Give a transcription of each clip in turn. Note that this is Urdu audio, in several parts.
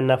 NF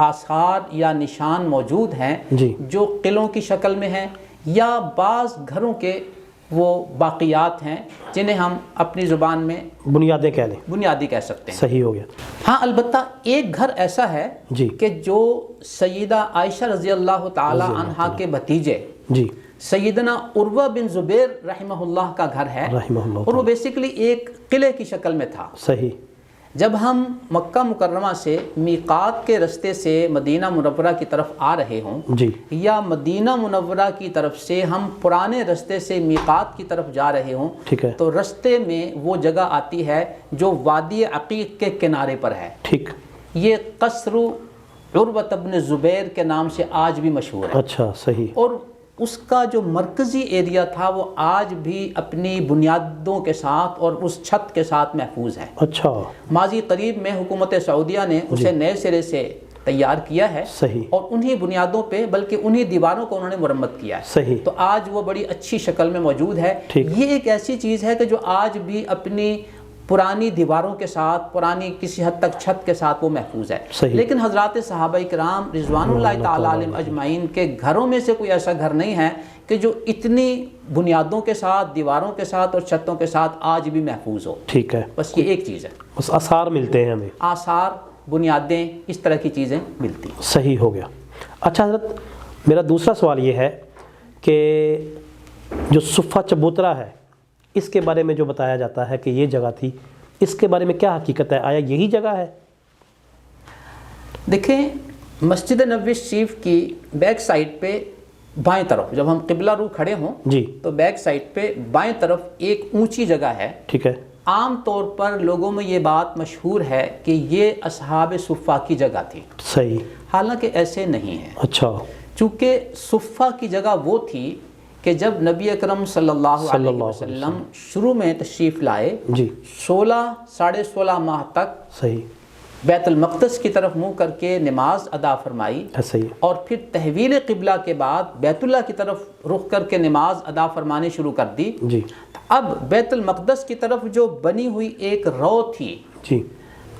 آثار یا نشان موجود ہیں جو قلعوں کی شکل میں ہیں یا بعض گھروں کے وہ باقیات ہیں جنہیں ہم اپنی زبان میں بنیادیں کہہ لیں، بنیادی کہہ سکتے ہیں. صحیح ہو گیا. ہاں البتہ ایک گھر ایسا ہے کہ جو سیدہ عائشہ رضی اللہ تعالی عنہا کے بھتیجے سیدنا عروہ بن زبیر رحمہ اللہ کا گھر ہے، اور وہ بیسیکلی ایک قلعے کی شکل میں تھا. صحیح. جب ہم مکہ مکرمہ سے میقات کے رستے سے مدینہ منورہ کی طرف آ رہے ہوں یا مدینہ منورہ کی طرف سے ہم پرانے رستے سے میقات کی طرف جا رہے ہوں تو رستے میں وہ جگہ آتی ہے جو وادی عقیق کے کنارے پر ہے. یہ قصر عروہ بن زبیر کے نام سے آج بھی مشہور ہے. اچھا صحیح. اور اس کا جو مرکزی ایریا تھا وہ آج بھی اپنی بنیادوں کے ساتھ اور اس چھت کے ساتھ محفوظ ہے. اچھا. ماضی قریب میں حکومت سعودیہ نے اسے نئے سرے سے تیار کیا ہے. صحیح. اور انہی بنیادوں پہ بلکہ انہی دیواروں کو انہوں نے مرمت کیا ہے. صحیح. تو آج وہ بڑی اچھی شکل میں موجود ہے. یہ ایک ایسی چیز ہے کہ جو آج بھی اپنی پرانی دیواروں کے ساتھ، پرانی کسی حد تک چھت کے ساتھ وہ محفوظ ہے. لیکن حضرات صحابہ کرام رضوان اللہ تعالی علیہم اجمعین کے گھروں میں سے کوئی ایسا گھر نہیں ہے کہ جو اتنی بنیادوں کے ساتھ، دیواروں کے ساتھ اور چھتوں کے ساتھ آج بھی محفوظ ہو. ٹھیک ہے. بس یہ ایک چیز ہے. بس آثار ملتے ہیں ہمیں، آثار، بنیادیں، اس طرح کی چیزیں ملتی ہیں. صحیح ہو گیا. اچھا حضرت، میرا دوسرا سوال یہ ہے کہ جو صفہ چبوترا ہے اس کے بارے میں جو بتایا جاتا ہے کہ یہ جگہ تھی، اس کے بارے میں کیا حقیقت ہے؟ آیا یہی جگہ ہے؟ دیکھیں، مسجد نبوی شریف کی بیک سائڈ پہ بائیں طرف جب ہم قبلہ رو کھڑے ہوں تو بیک سائڈ پہ بائیں طرف ایک اونچی جگہ ہے. ٹھیک ہے. عام طور پر لوگوں میں یہ بات مشہور ہے کہ یہ اصحاب صفہ کی جگہ تھی. صحیح. حالانکہ ایسے نہیں ہے. اچھا. چونکہ صفہ کی جگہ وہ تھی کہ جب نبی اکرم صلی اللہ علیہ وسلم شروع میں تشریف لائے 16 ماہ تک صحیح بیت المقدس کی طرف منہ کر کے نماز ادا فرمائی، اور پھر تحویل قبلہ کے بعد بیت اللہ کی طرف رخ کر کے نماز ادا فرمانی شروع کر دی. اب بیت المقدس کی طرف جو بنی ہوئی ایک رو تھی،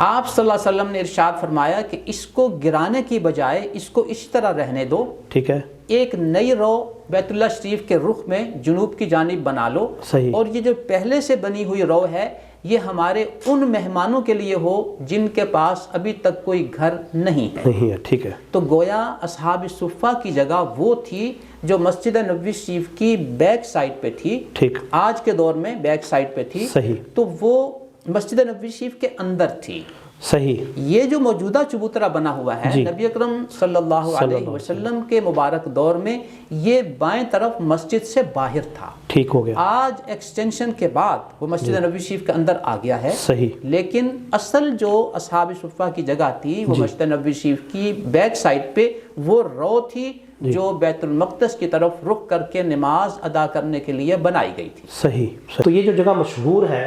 آپ صلی اللہ علیہ وسلم نے ارشاد فرمایا کہ اس کو گرانے کی بجائے اس کو اس طرح رہنے دو. ٹھیک ہے. ایک نئی رو بیت اللہ شریف کے رخ میں جنوب کی جانب بنا لو. اور یہ جو پہلے سے بنی ہوئی رو ہے یہ ہمارے ان مہمانوں کے لیے ہو جن کے پاس ابھی تک کوئی گھر نہیں ہے. ٹھیک ہے. تو گویا اصحاب صفہ کی جگہ وہ تھی جو مسجد نبوی شریف کی بیک سائڈ پہ تھی. ٹھیک. آج کے دور میں بیک سائڈ پہ تھی. صحیح. تو وہ مسجد نبوی شریف کے اندر تھی. صحیح. یہ جو موجودہ چبوترا بنا ہوا ہے نبی اکرم صلی اللہ علیہ وسلم کے مبارک دور میں یہ بائیں طرف مسجد سے باہر تھا. ٹھیک ہو گیا. آج ایکسٹینشن کے بعد وہ مسجد نبوی شریف کے اندر آ گیا ہے. صحیح. لیکن اصل جو اصحاب صفہ کی جگہ تھی وہ مسجد نبوی شریف کی بیک سائڈ پہ وہ رو تھی جو بیت المقدس کی طرف رخ کر کے نماز ادا کرنے کے لیے بنائی گئی تھی. صحیح. تو یہ جو جگہ مشہور ہے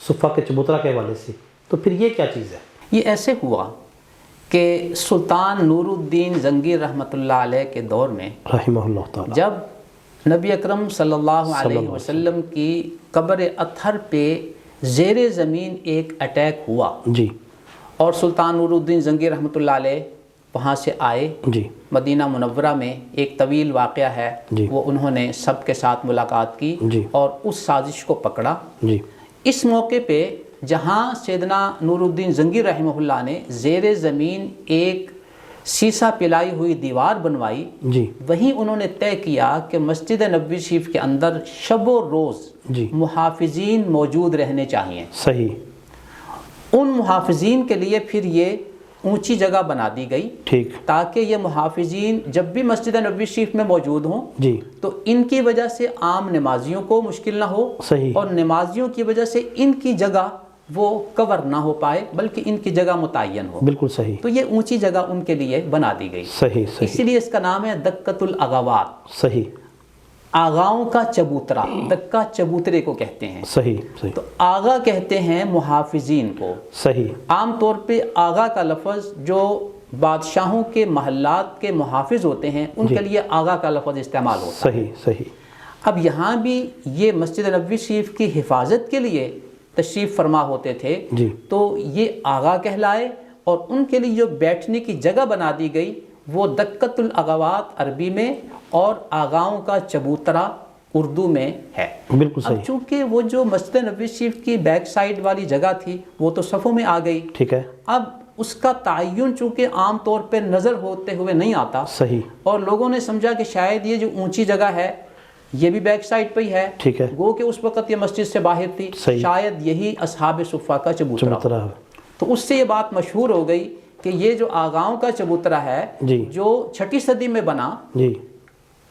صفہ کے چبوترا کے حوالے سے، تو پھر یہ کیا چیز ہے؟ یہ ایسے ہوا کہ سلطان نور الدین زنگی رحمۃ اللہ علیہ کے دور میں رحمہ اللہ تعالی جب نبی اکرم صلی اللہ علیہ وسلم کی قبر اطہر پہ زیر زمین ایک اٹیک ہوا اور سلطان نور الدین زنگی رحمۃ اللہ علیہ وہاں سے آئے مدینہ منورہ میں. ایک طویل واقعہ ہے وہ انہوں نے سب کے ساتھ ملاقات کی اور اس سازش کو پکڑا. اس موقع پہ جہاں سیدنا نور الدین زنگی رحمہ اللہ نے زیر زمین ایک سیسا پلائی ہوئی دیوار بنوائی، وہیں انہوں نے طے کیا کہ مسجد نبوی شریف کے اندر شب و روز محافظین موجود رہنے چاہیے. صحیح. ان محافظین کے لیے پھر یہ اونچی جگہ بنا دی گئی تاکہ یہ محافظین جب بھی مسجد نبوی شریف میں موجود ہوں تو ان کی وجہ سے عام نمازیوں کو مشکل نہ ہو، اور نمازیوں کی وجہ سے ان کی جگہ وہ کور نہ ہو پائے بلکہ ان کی جگہ متعین ہو. بالکل صحیح. تو یہ اونچی جگہ ان کے لیے بنا دی گئی. صحیح. اسی لیے اس کا نام ہے دکۃ الاغوات. صحیح. آغاؤں کا چبوترا، دکہ چبوترے کو کہتے ہیں. صحیح. تو آغا کہتے ہیں محافظین کو. صحیح. عام طور پہ آغا کا لفظ جو بادشاہوں کے محلات کے محافظ ہوتے ہیں ان کے لیے آغا کا لفظ استعمال ہوتا ہے. صحیح. صحیح. اب یہاں بھی یہ مسجد نبوی شریف کی حفاظت کے لیے تشریف فرما ہوتے تھے تو یہ آغا کہلائے اور ان کے لیے جو بیٹھنے کی جگہ بنا دی گئی وہ دکت الاغوات عربی میں اور آغاؤں کا چبوترا اردو میں ہے۔ بالکل صحیح۔ اب چونکہ وہ جو مسجد نبوی شریف کی بیک سائڈ والی جگہ تھی وہ تو صفوں میں آ گئی، ٹھیک ہے، اب اس کا تعین چونکہ عام طور پہ نظر ہوتے ہوئے نہیں آتا، صحیح، اور لوگوں نے سمجھا کہ شاید یہ جو اونچی جگہ ہے یہ بھی بیک سائڈ پہ ہی ہے، ٹھیک ہے، گو کہ اس وقت یہ مسجد سے باہر تھی، شاید یہی اصحاب صفہ کا چبوترا، تو اس سے یہ بات مشہور ہو گئی کہ یہ جو آغاؤں کا چبوترا ہے جو 6 صدی میں بنا،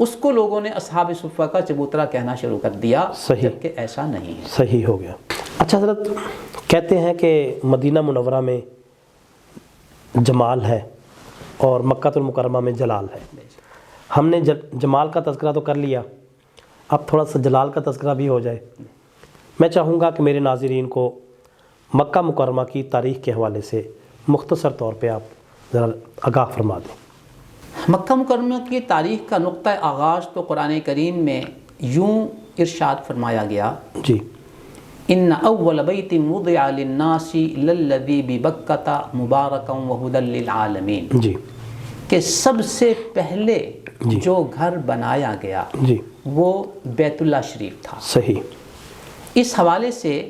اس کو لوگوں نے اصحاب صفہ کا چبوترا کہنا شروع کر دیا، جبکہ ایسا نہیں ہے۔ صحیح ہو گیا۔ اچھا حضرت، کہتے ہیں کہ مدینہ منورہ میں جمال ہے اور مکہ المکرمہ میں جلال ہے۔ ہم نے جمال کا تذکرہ تو کر لیا، اب تھوڑا سا جلال کا تذکرہ بھی ہو جائے۔ میں چاہوں گا کہ میرے ناظرین کو مکہ مکرمہ کی تاریخ کے حوالے سے مختصر طور پہ آپ ذرا آگاہ فرما دیں۔ مکہ مکرمہ کی تاریخ کا نقطہ آغاز تو قرآن کریم میں یوں ارشاد فرمایا گیا، جی، ان اول بیت وضع للناس للذی ببکۃ مبارکا وہدی للعالمین، جی، کہ سب سے پہلے جو گھر بنایا گیا جی، وہ بیت اللہ شریف تھا۔ صحیح۔ اس حوالے سے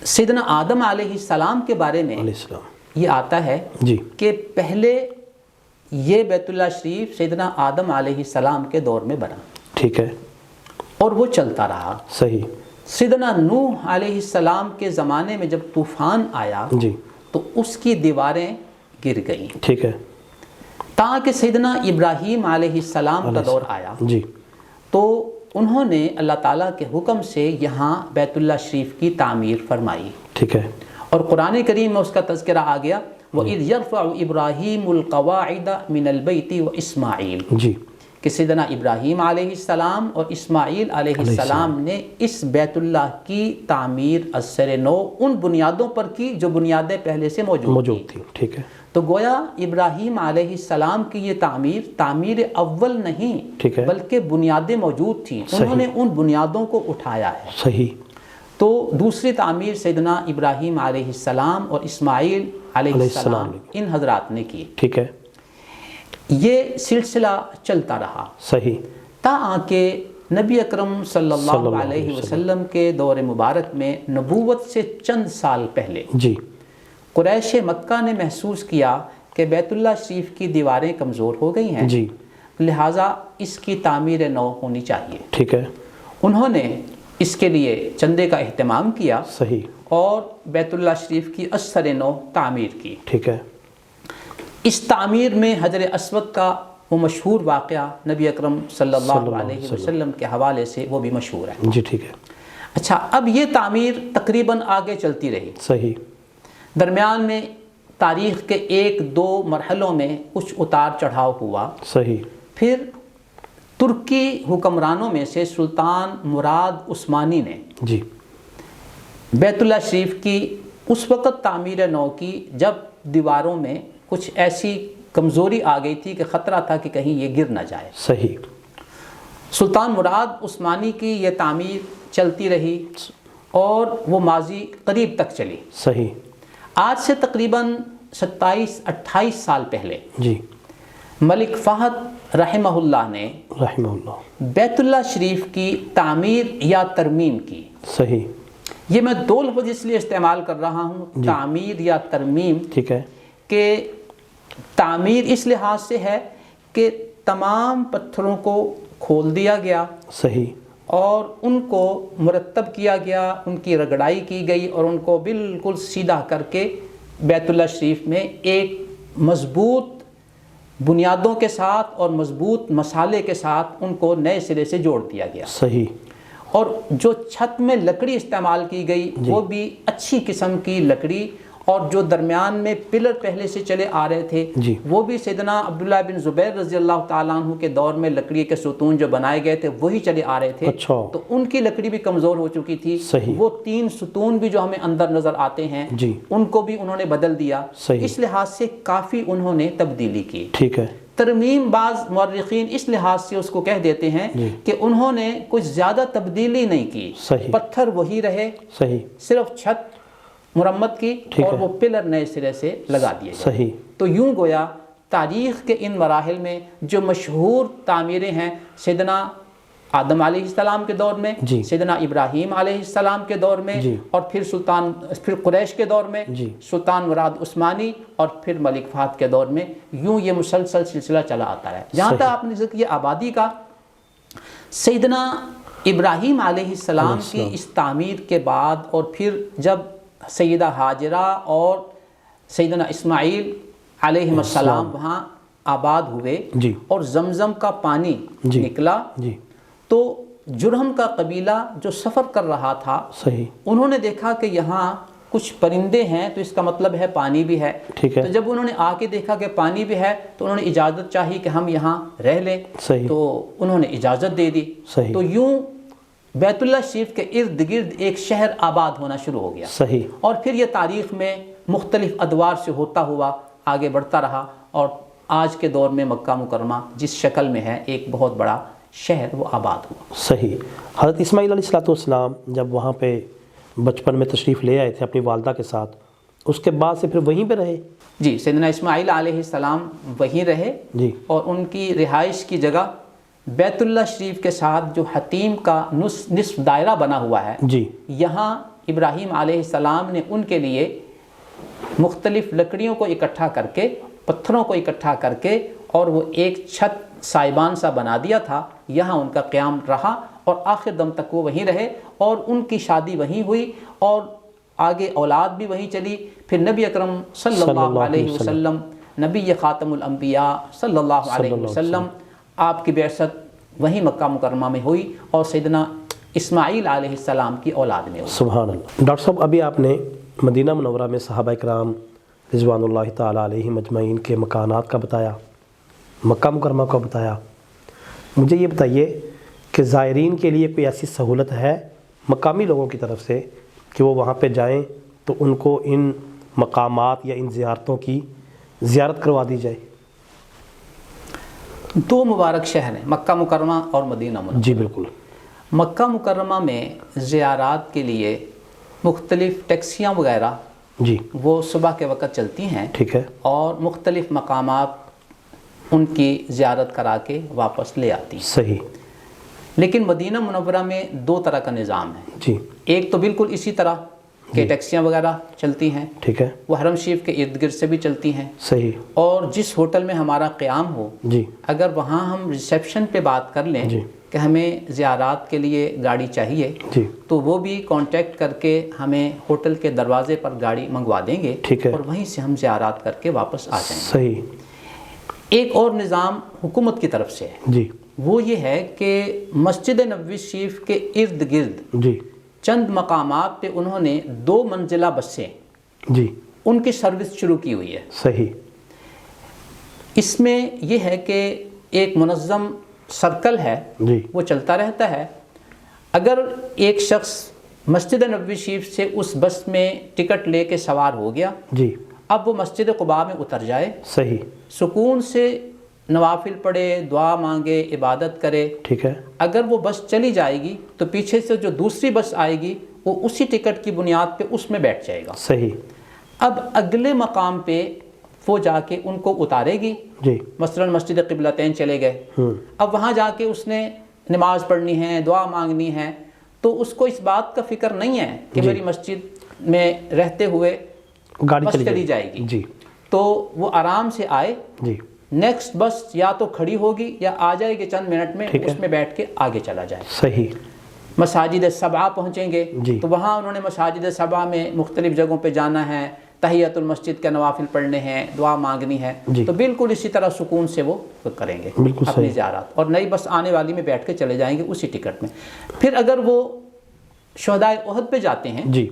سیدنا آدم علیہ السلام کے بارے میں یہ آتا ہے جی کہ پہلے یہ بیت اللہ شریف سیدنا آدم علیہ السلام کے دور میں بنا، ٹھیک ہے، اور وہ چلتا رہا۔ صحیح۔ سیدنا نوح علیہ السلام کے زمانے میں جب طوفان آیا جی تو اس کی دیواریں گر گئیں، ٹھیک ہے، تاکہ سیدنا ابراہیم علیہ السلام کا دور آیا جی تو انہوں نے اللہ تعالیٰ کے حکم سے یہاں بیت اللہ شریف کی تعمیر فرمائی، ٹھیک ہے، اور قرآن کریم میں اس کا تذکرہ آ گیا وَإِذْ يَرْفَعُ إِبْرَاهِيمُ الْقَوَاعِدَ مِنَ الْبَيْتِ وَإِسْمَاعِيلُ، جی، کہ سیدنا ابراہیم علیہ السلام اور اسماعیل علیہ السلام نے اس بیت اللہ کی تعمیر اثر نو ان بنیادوں پر کی جو بنیادیں پہلے سے موجود تھی، ٹھیک ہے۔ تو گویا ابراہیم علیہ السلام کی یہ تعمیر اول نہیں بلکہ بنیادیں موجود تھیں، انہوں نے ان بنیادوں کو اٹھایا ہے، صحیح۔ تو دوسری تعمیر سیدنا ابراہیم علیہ السلام اور اسماعیل علیہ السلام ان حضرات نے کی، ٹھیک ہے، یہ سلسلہ چلتا رہا، صحیح، تاکہ نبی اکرم صلی اللہ علیہ وسلم کے دور مبارک میں نبوت سے چند سال پہلے جی قریش مکہ نے محسوس کیا کہ بیت اللہ شریف کی دیواریں کمزور ہو گئی ہیں، جی، لہٰذا اس کی تعمیر نو ہونی چاہیے، ٹھیک ہے، انہوں نے اس کے لیے چندے کا اہتمام کیا، صحیح، اور بیت اللہ شریف کی اثر نو تعمیر کی، ٹھیک ہے۔ اس تعمیر میں حجر اسود کا وہ مشہور واقعہ نبی اکرم صلی اللہ علیہ وسلم کے حوالے سے وہ بھی مشہور ہے، جی ٹھیک ہے۔ اچھا، اب یہ تعمیر تقریباً آگے چلتی رہی، صحیح، درمیان میں تاریخ کے 1-2 مرحلوں میں کچھ اتار چڑھاؤ ہوا، صحیح، پھر ترکی حکمرانوں میں سے سلطان مراد عثمانی نے جی بیت اللہ شریف کی اس وقت تعمیر نو کی جب دیواروں میں کچھ ایسی کمزوری آ گئی تھی کہ خطرہ تھا کہ کہیں یہ گر نہ جائے، صحیح، سلطان مراد عثمانی کی یہ تعمیر چلتی رہی اور وہ ماضی قریب تک چلی، صحیح، آج سے تقریباً 27-28 سال پہلے جی ملک فہد رحمہ اللہ نے بیت اللہ شریف کی تعمیر یا ترمیم کی، صحیح، یہ میں 2 لفظ اس لیے استعمال کر رہا ہوں، تعمیر یا ترمیم، ٹھیک ہے، کہ تعمیر اس لحاظ سے ہے کہ تمام پتھروں کو کھول دیا گیا، صحیح، اور ان کو مرتب کیا گیا، ان کی رگڑائی کی گئی اور ان کو بالکل سیدھا کر کے بیت اللہ شریف میں ایک مضبوط بنیادوں کے ساتھ اور مضبوط مسالے کے ساتھ ان کو نئے سرے سے جوڑ دیا گیا، صحیح، اور جو چھت میں لکڑی استعمال کی گئی وہ بھی اچھی قسم کی لکڑی، اور جو درمیان میں پلر پہلے سے چلے آ رہے تھے وہ بھی سیدنا عبداللہ بن زبیر رضی اللہ تعالیٰ عنہ کے دور میں لکڑی کے ستون جو بنائے گئے تھے وہی چلے آ رہے تھے، تو ان کی لکڑی بھی کمزور ہو چکی تھی، وہ 3 ستون بھی جو ہمیں اندر نظر آتے ہیں ان کو بھی انہوں نے بدل دیا، اس لحاظ سے کافی انہوں نے تبدیلی کی، ٹھیک ہے۔ ترمیم بعض مورخین اس لحاظ سے اس کو کہہ دیتے ہیں کہ انہوں نے کچھ زیادہ تبدیلی نہیں کی، پتھر وہی رہے، صرف چھت مرمت کی اور وہ پلر نئے سرے سے لگا دیے گئے. صحیح. تو یوں گویا تاریخ کے ان مراحل میں جو مشہور تعمیریں ہیں سیدنا آدم علیہ السلام کے دور میں، سیدنا ابراہیم علیہ السلام کے دور میں، اور پھر قریش کے دور میں، سلطان مراد عثمانی، اور پھر ملک فہد کے دور میں، یوں یہ مسلسل سلسلہ چلا آتا ہے. جہاں تک آپ نے ذکر کیا آبادی کا، سیدنا ابراہیم علیہ السلام کی اس تعمیر کے بعد اور پھر جب سیدہ ہاجرہ اور سیدنا اسماعیل علیہ السلام وہاں آباد ہوئے اور زمزم کا پانی نکلا، تو جرہم کا قبیلہ جو سفر کر رہا تھا انہوں نے دیکھا کہ یہاں کچھ پرندے ہیں، تو اس کا مطلب ہے پانی بھی ہے. تو جب انہوں نے آ کے دیکھا کہ پانی بھی ہے تو انہوں نے اجازت چاہی کہ ہم یہاں رہ لیں، تو انہوں نے اجازت دے دی. تو یوں بیت اللہ شریف کے ارد گرد ایک شہر آباد ہونا شروع ہو گیا. اور پھر یہ تاریخ میں مختلف ادوار سے ہوتا ہوا آگے بڑھتا رہا، اور آج کے دور میں مکہ مکرمہ جس شکل میں ہے ایک بہت بڑا شہر وہ آباد ہوا. صحیح. حضرت اسماعیل علیہ السلام جب وہاں پہ بچپن میں تشریف لے آئے تھے اپنی والدہ کے ساتھ، اس کے بعد سے پھر وہیں پہ رہے؟ جی، سیدنا اسماعیل علیہ السلام وہیں رہے، اور ان کی رہائش کی جگہ بیت اللہ شریف کے ساتھ جو حتیم کا نصف دائرہ بنا ہوا ہے، یہاں ابراہیم علیہ السلام نے ان کے لیے مختلف لکڑیوں کو اکٹھا کر کے، پتھروں کو اکٹھا کر کے، اور وہ ایک چھت سائبان سا بنا دیا تھا. یہاں ان کا قیام رہا اور آخر دم تک وہ وہیں رہے، اور ان کی شادی وہیں ہوئی، اور آگے اولاد بھی وہیں چلی. پھر نبی اکرم صلی اللہ علیہ وسلم، نبی خاتم الانبیاء صلی اللہ علیہ وسلم، آپ کی بعثت وہیں مکہ مکرمہ میں ہوئی اور سیدنا اسماعیل علیہ السلام کی اولاد میں ہوئی. سبحان اللہ. ڈاکٹر صاحب، ابھی آپ نے مدینہ منورہ میں صحابہ کرام رضوان اللہ تعالیٰ علیہم اجمعین کے مکانات کا بتایا، مکہ مکرمہ کا بتایا. مجھے یہ بتائیے کہ زائرین کے لیے کوئی ایسی سہولت ہے مقامی لوگوں کی طرف سے کہ وہ وہاں پہ جائیں تو ان کو ان مقامات یا ان زیارتوں کی زیارت کروا دی جائے؟ دو مبارک شہر ہیں، مکہ مکرمہ اور مدینہ منورہ. جی بالکل. مکہ مکرمہ میں زیارات کے لیے مختلف ٹیکسیاں وغیرہ وہ صبح کے وقت چلتی ہیں، ٹھیک ہے، اور مختلف مقامات ان کی زیارت کرا کے واپس لے آتی ہیں. صحیح. لیکن مدینہ منورہ میں دو طرح کا نظام ہے. ایک تو بالکل اسی طرح کہ ٹیکسیاں وغیرہ چلتی ہیں، ٹھیک ہے، وہ حرم شریف کے ارد گرد سے بھی چلتی ہیں. صحیح. اور جس ہوٹل میں ہمارا قیام ہو، اگر وہاں ہم ریسیپشن پہ بات کر لیں کہ ہمیں زیارات کے لیے گاڑی چاہیے، تو وہ بھی کانٹیکٹ کر کے ہمیں ہوٹل کے دروازے پر گاڑی منگوا دیں گے، اور وہیں سے ہم زیارات کر کے واپس آ جائیں گے. صحیح. ایک اور نظام حکومت کی طرف سے ہے، وہ یہ ہے کہ مسجد نبوی شریف کے ارد گرد چند مقامات پہ انہوں نے 2 منزلہ بسیں ان کی سروس شروع کی ہوئی ہے. صحیح. اس میں یہ ہے کہ ایک منظم سرکل ہے، وہ چلتا رہتا ہے. اگر ایک شخص مسجد نبوی شریف سے اس بس میں ٹکٹ لے کے سوار ہو گیا، اب وہ مسجد قباء میں اتر جائے، صحیح، سکون سے نوافل پڑھے، دعا مانگے، عبادت کرے، ٹھیک ہے. اگر وہ بس چلی جائے گی تو پیچھے سے جو دوسری بس آئے گی وہ اسی ٹکٹ کی بنیاد پہ اس میں بیٹھ جائے گا. صحیح. اب اگلے مقام پہ وہ جا کے ان کو اتارے گی. مثلا مسجد قبلتین چلے گئے، اب وہاں جا کے اس نے نماز پڑھنی ہے، دعا مانگنی ہے، تو اس کو اس بات کا فکر نہیں ہے کہ میری مسجد میں رہتے ہوئے گاڑی چلی جائے گی. تو وہ آرام سے آئے، نیکسٹ بس یا تو کھڑی ہوگی یا آ جائے گی چند منٹ میں، اس میں بیٹھ کے آگے چلا جائے. صحیح. مساجد سبعہ پہنچیں گے تو وہاں انہوں نے مساجد سبعہ میں مختلف جگہوں پہ جانا ہے، تحیت المسجد کے نوافل پڑھنے ہیں، دعا مانگنی ہے، تو بالکل اسی طرح سکون سے وہ کریں گے اپنی زیارات، اور نئی بس آنے والی میں بیٹھ کے چلے جائیں گے اسی ٹکٹ میں. پھر اگر وہ شہدائے احد پہ جاتے ہیں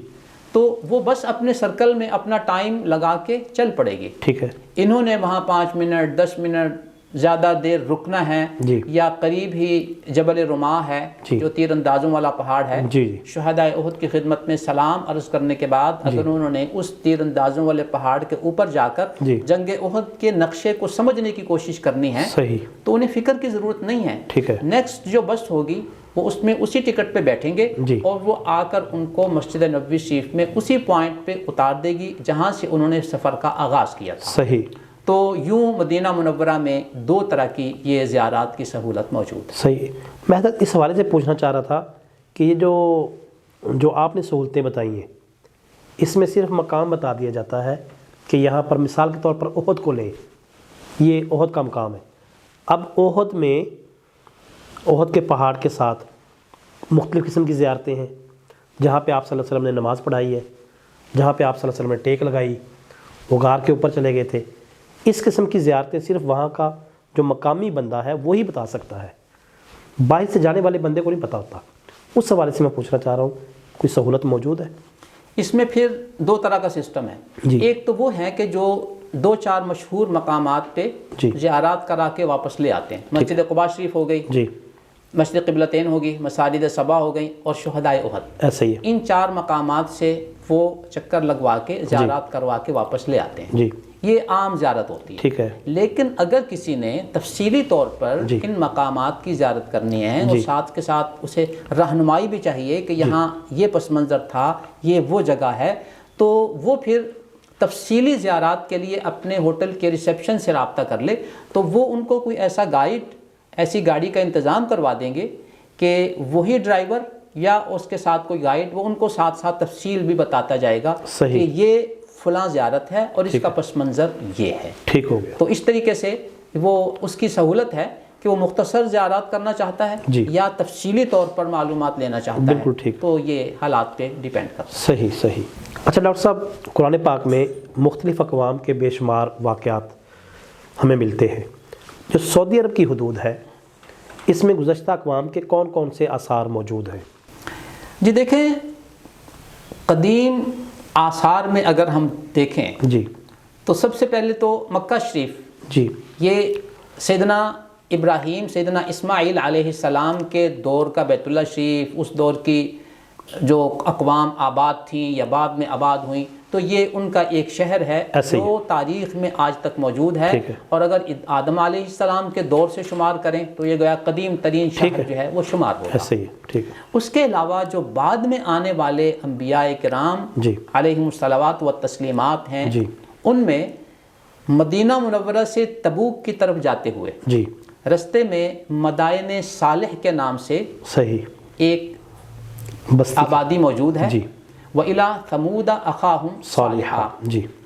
تو وہ بس اپنے سرکل میں اپنا ٹائم لگا کے چل پڑے گی. ٹھیک ہے. انہوں نے وہاں 5 منٹ 10 منٹ زیادہ دیر رکنا ہے، یا قریب ہی جبل رماح ہے جو تیر اندازوں والا پہاڑ ہے، شہدائے احد کی خدمت میں سلام عرض کرنے کے بعد اگر انہوں نے اس تیر اندازوں والے پہاڑ کے اوپر جا کر جنگ احد کے نقشے کو سمجھنے کی کوشش کرنی ہے، تو انہیں فکر کی ضرورت نہیں ہے. نیکسٹ جو بس ہوگی وہ اس میں اسی ٹکٹ پہ بیٹھیں گے اور وہ آ کر ان کو مسجد نبوی شریف میں اسی پوائنٹ پہ اتار دے گی جہاں سے انہوں نے سفر کا آغاز کیا تھا. صحیح. تو یوں مدینہ منورہ میں 2 طرح کی یہ زیارات کی سہولت موجود ہے. صحیح. میں حضرت اس حوالے سے پوچھنا چاہ رہا تھا کہ یہ جو آپ نے سہولتیں بتائی ہیں اس میں صرف مقام بتا دیا جاتا ہے کہ یہاں پر مثال کے طور پر احد کو لیں، یہ احد کا مقام ہے. اب احد میں احد کے پہاڑ کے ساتھ مختلف قسم کی زیارتیں ہیں، جہاں پہ آپ صلی اللہ علیہ وسلم نے نماز پڑھائی ہے، جہاں پہ آپ صلی اللہ علیہ وسلم نے ٹیک لگائی، وہ غار کے اوپر چلے گئے تھے. اس قسم کی زیارتیں صرف وہاں کا جو مقامی بندہ ہے وہی بتا سکتا ہے، باہر سے جانے والے بندے کو نہیں پتہ ہوتا. اس حوالے سے میں پوچھنا چاہ رہا ہوں کوئی سہولت موجود ہے؟ اس میں پھر 2 طرح کا سسٹم ہے. ایک تو وہ ہے کہ جو 2-4 مشہور مقامات پہ زیارات کرا کے واپس لے آتے ہیں. مسجد قباء شریف ہو گئی، مسجد قبلتین ہوگی، مساجد صبا ہو گئی اور شہدائے احد. ایسے ہی ان 4 مقامات سے وہ چکر لگوا کے زیارات کروا کے واپس لے آتے ہیں. یہ عام زیارت ہوتی ہے. ٹھیک ہے. لیکن اگر کسی نے تفصیلی طور پر ان مقامات کی زیارت کرنی ہے اور ساتھ کے ساتھ اسے رہنمائی بھی چاہیے کہ یہاں یہ پس منظر تھا، یہ وہ جگہ ہے، تو وہ پھر تفصیلی زیارات کے لیے اپنے ہوٹل کے ریسیپشن سے رابطہ کر لے تو وہ ان کو کوئی ایسا گائیڈ، ایسی گاڑی کا انتظام کروا دیں گے کہ وہی ڈرائیور یا اس کے ساتھ کوئی گائیڈ وہ ان کو ساتھ ساتھ تفصیل بھی بتاتا جائے گا کہ یہ فلاں زیارت ہے اور اس کا پس منظر یہ ہے. ٹھیک ہو گیا. تو اس طریقے سے وہ اس کی سہولت ہے کہ وہ مختصر زیارات کرنا چاہتا ہے یا تفصیلی طور پر معلومات لینا چاہتا ہے، تو یہ حالات پہ ڈیپینڈ کرتا ہے. صحیح صحیح. اچھا ڈاکٹر صاحب، قرآن پاک میں مختلف اقوام کے بے شمار واقعات ہمیں ملتے ہیں. جو سعودی عرب کی حدود ہے اس میں گزشتہ اقوام کے کون کون سے آثار موجود ہیں؟ جی دیکھیں، قدیم آثار میں اگر ہم دیکھیں تو سب سے پہلے تو مکہ شریف، یہ سیدنا ابراہیم، سیدنا اسماعیل علیہ السلام کے دور کا بیت اللہ شریف، اس دور کی جو اقوام آباد تھیں یا بعد میں آباد ہوئیں، تو یہ ان کا ایک شہر ہے جو تاریخ میں آج تک موجود ہے. اور اگر آدم علیہ السلام کے دور سے شمار کریں تو یہ گویا قدیم ترین شہر جو ہے وہ شمار ہوگا. اس کے علاوہ جو بعد میں آنے والے انبیاء کرام علیہم الصلوات و تسلیمات ہیں، ان میں مدینہ منورہ سے تبوک کی طرف جاتے ہوئے رستے میں مدائن صالح کے نام سے ایک آبادی موجود ہے. وَإِلَىٰ ثَمُودَ أَخَاهُمْ صَالِحًا،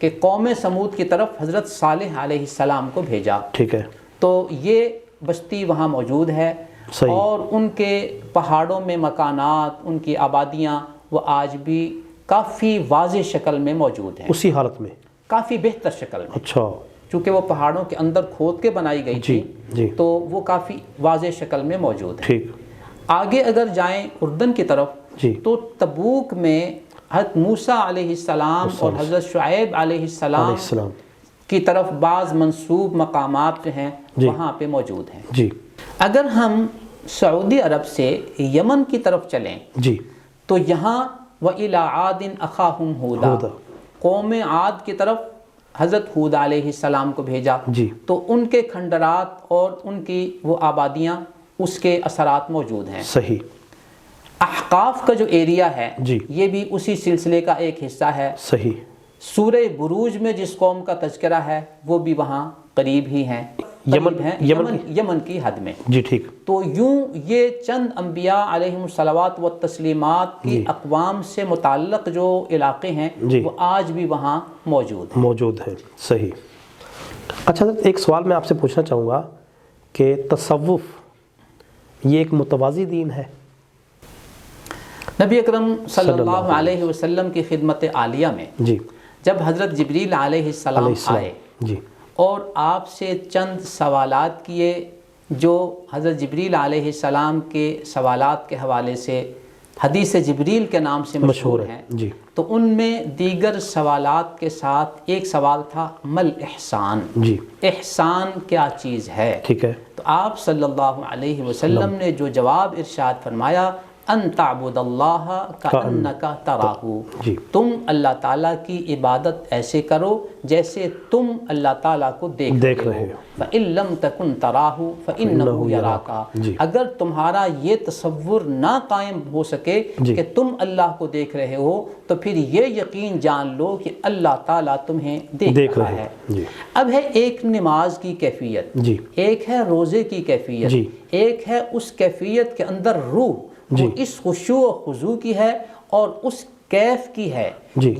کہ قوم سمود کی طرف حضرت صالح علیہ السلام کو بھیجا. تو یہ بستی وہاں موجود ہے اور ان کے پہاڑوں میں مکانات، ان کی آبادیاں وہ آج بھی کافی واضح شکل میں موجود ہیں، اسی حالت میں، کافی بہتر شکل میں. اچھا، چونکہ وہ پہاڑوں کے اندر کھود کے بنائی گئی تھی تو وہ کافی واضح شکل میں موجود ہے. آگے اگر جائیں اردن کی طرف تو تبوک میں حضرت موسیٰ علیہ السلام اور حضرت شعیب علیہ السلام کی طرف بعض منسوب مقامات جو ہیں وہاں پہ موجود ہیں. اگر ہم سعودی عرب سے یمن کی طرف چلیں تو یہاں وَإِلَىٰ عَادٍ أَخَاهُمْ هُودًا، قوم عاد کی طرف حضرت ہود علیہ السلام کو بھیجا. تو ان کے کھنڈرات اور ان کی وہ آبادیاں، اس کے اثرات موجود ہیں. صحیح. احقاف کا جو ایریا ہے یہ بھی اسی سلسلے کا ایک حصہ ہے. صحیح. سورہ بروج میں جس قوم کا تذکرہ ہے وہ بھی وہاں قریب ہی ہیں، یمن کی حد میں. ٹھیک. تو یوں یہ چند انبیاء علیہم الصلوات و تسلیمات کی اقوام سے متعلق جو علاقے ہیں وہ آج بھی وہاں موجود ہیں. صحیح. اچھا، ایک سوال میں آپ سے پوچھنا چاہوں گا کہ تصوف یہ ایک متوازی دین ہے؟ نبی اکرم صلی اللہ علیہ وسلم کی خدمت عالیہ میں جب حضرت جبریل علیہ السلام آئے اور آپ سے چند سوالات کیے جو حضرت جبریل علیہ السلام کے سوالات کے حوالے سے حدیث جبریل کے نام سے مشہور ہیں، تو ان میں دیگر سوالات کے ساتھ ایک سوال تھا مل احسان، احسان کیا چیز ہے؟ تو آپ صلی اللہ علیہ وسلم نے جو جواب ارشاد فرمایا ان تعبد اللہ کأنک تراہ، تم اللہ تعالیٰ کی عبادت ایسے کرو جیسے تم اللہ تعالیٰ کو دیکھ رہے ہو، فإن لم تکن تراہ فإنہ یراک، اگر تمہارا یہ تصور نہ قائم ہو سکے کہ تم اللہ کو دیکھ رہے ہو تو پھر یہ یقین جان لو کہ اللہ تعالیٰ تمہیں دیکھ رہا ہے۔ اب ہے ایک نماز کی کیفیت، ایک ہے روزے کی کیفیت، ایک ہے اس کیفیت کے اندر روح وہ اس خشوع و خضوع کی ہے اور اس کیف کی ہے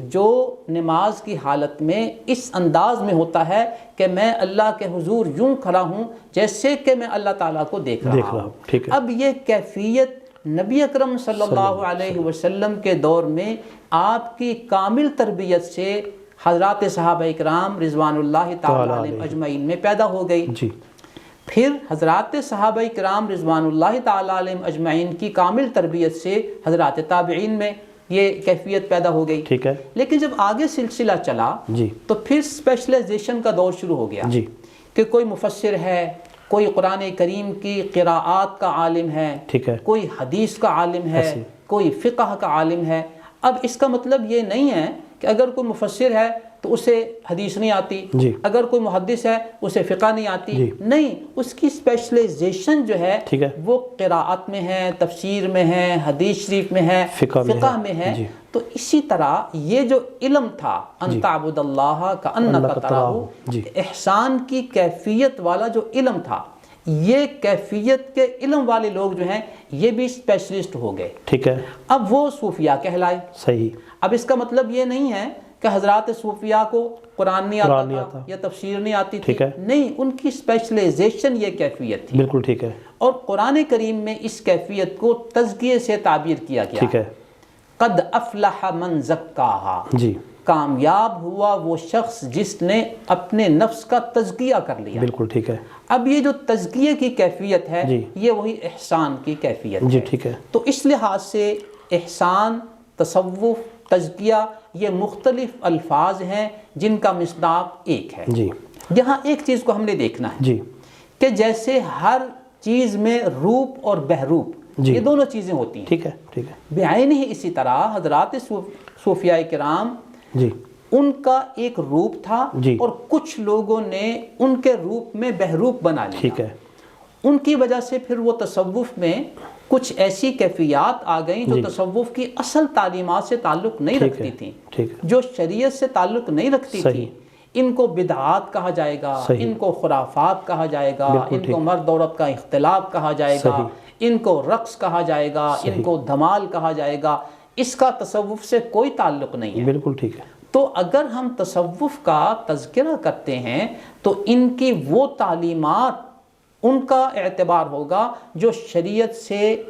جو نماز کی حالت میں اس انداز میں ہوتا ہے کہ میں اللہ کے حضور یوں کھڑا ہوں جیسے کہ میں اللہ تعالیٰ کو دیکھ رہا ہوں۔ اب یہ کیفیت نبی اکرم صلی اللہ علیہ وسلم کے دور میں آپ کی کامل تربیت سے حضرات صحابہ اکرام رضوان اللہ تعالی علیہم اجمعین میں پیدا ہو گئی۔ پھر حضرات صحابہ کرام رضوان اللہ تعالی علیہم اجمعین کی کامل تربیت سے حضرات تابعین میں یہ کیفیت پیدا ہو گئی۔ لیکن جب آگے سلسلہ چلا تو پھر اسپیشلائزیشن کا دور شروع ہو گیا کہ کوئی مفسر ہے، کوئی قرآن کریم کی قراءات کا عالم ہے، کوئی حدیث کا عالم ہے، کوئی فقہ کا عالم ہے۔ اب اس کا مطلب یہ نہیں ہے کہ اگر کوئی مفسر ہے تو اسے حدیث نہیں آتی، اگر کوئی محدث ہے اسے فقہ نہیں آتی، نہیں، اس کی اسپیشلائزیشن جو ہے وہ قراءت میں ہے، تفسیر میں ہے، حدیث شریف میں ہے، فقہ میں ہے۔ تو اسی طرح یہ جو علم تھا ان تعبد اللہ کأنک تراہ، احسان کی کیفیت والا جو علم تھا، یہ کیفیت کے علم والے لوگ جو ہیں یہ بھی اسپیشلسٹ ہو گئے۔ اب وہ صوفیاء کہلائے۔ اب اس کا مطلب یہ نہیں ہے کہ حضرات صوفیاء کو قرآن نہیں آتا تھا یا تفسیر نہیں آتی تھی، نہیں، ان کی اسپیشلائزیشن یہ کیفیت تھی۔ بالکل ٹھیک ہے۔ اور قرآن کریم میں اس کیفیت کو تزکیے سے تعبیر کیا گیا، قد افلح من زکاہا، کامیاب ہوا وہ شخص جس نے اپنے نفس کا تزکیہ کر لیا۔ بالکل ٹھیک ہے۔ اب یہ جو تزکیے کی کیفیت ہے یہ وہی احسان کی کیفیت ہے۔ ٹھیک ہے۔ تو اس لحاظ سے احسان، تصوف، تزکیہ یہ مختلف الفاظ ہیں جن کا مصداق ایک ہے۔ یہاں ایک چیز کو ہم نے دیکھنا ہے کہ جیسے ہر چیز میں روپ اور بہروپ یہ دونوں چیزیں ہوتی ہیں، ٹھیک ہے، بعین ہی اسی طرح حضرات صوفیاء کرام ان کا ایک روپ تھا اور کچھ لوگوں نے ان کے روپ میں بہروپ بنا لیا، ان کی وجہ سے پھر وہ تصوف میں کچھ ایسی کیفیات آ گئیں جو تصوف کی اصل تعلیمات سے تعلق نہیں رکھتی تھیں، جو شریعت سے تعلق نہیں رکھتی تھیں۔ ان کو بدعات کہا جائے گا، ان کو خرافات کہا جائے گا، ان کو مرد عورت کا اختلاط کہا جائے گا، ان کو رقص کہا جائے گا، ان کو دھمال کہا جائے گا۔ اس کا تصوف سے کوئی تعلق نہیں ہے۔ بالکل ٹھیک ہے۔ تو اگر ہم تصوف کا تذکرہ کرتے ہیں تو ان کی وہ تعلیمات ان کا اعتبار ہوگا جو شریعت سے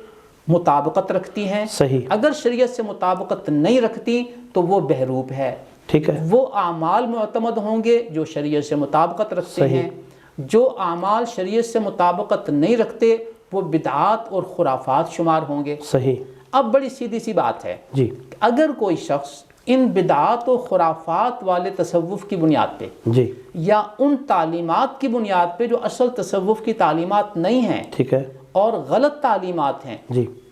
مطابقت رکھتی ہیں۔ اگر شریعت سے مطابقت نہیں رکھتی تو وہ بہروپ ہے۔ ٹھیک ہے۔ وہ اعمال معتمد ہوں گے جو شریعت سے مطابقت رکھتے ہیں، جو اعمال شریعت سے مطابقت نہیں رکھتے وہ بدعات اور خرافات شمار ہوں گے۔ صحیح۔ اب بڑی سیدھی سی بات ہے، اگر کوئی شخص ان بدعات و خرافات والے تصوف کی بنیاد پہ یا ان تعلیمات کی بنیاد پہ جو اصل تصوف کی تعلیمات نہیں ہیں، ٹھیک ہے، اور غلط تعلیمات ہیں،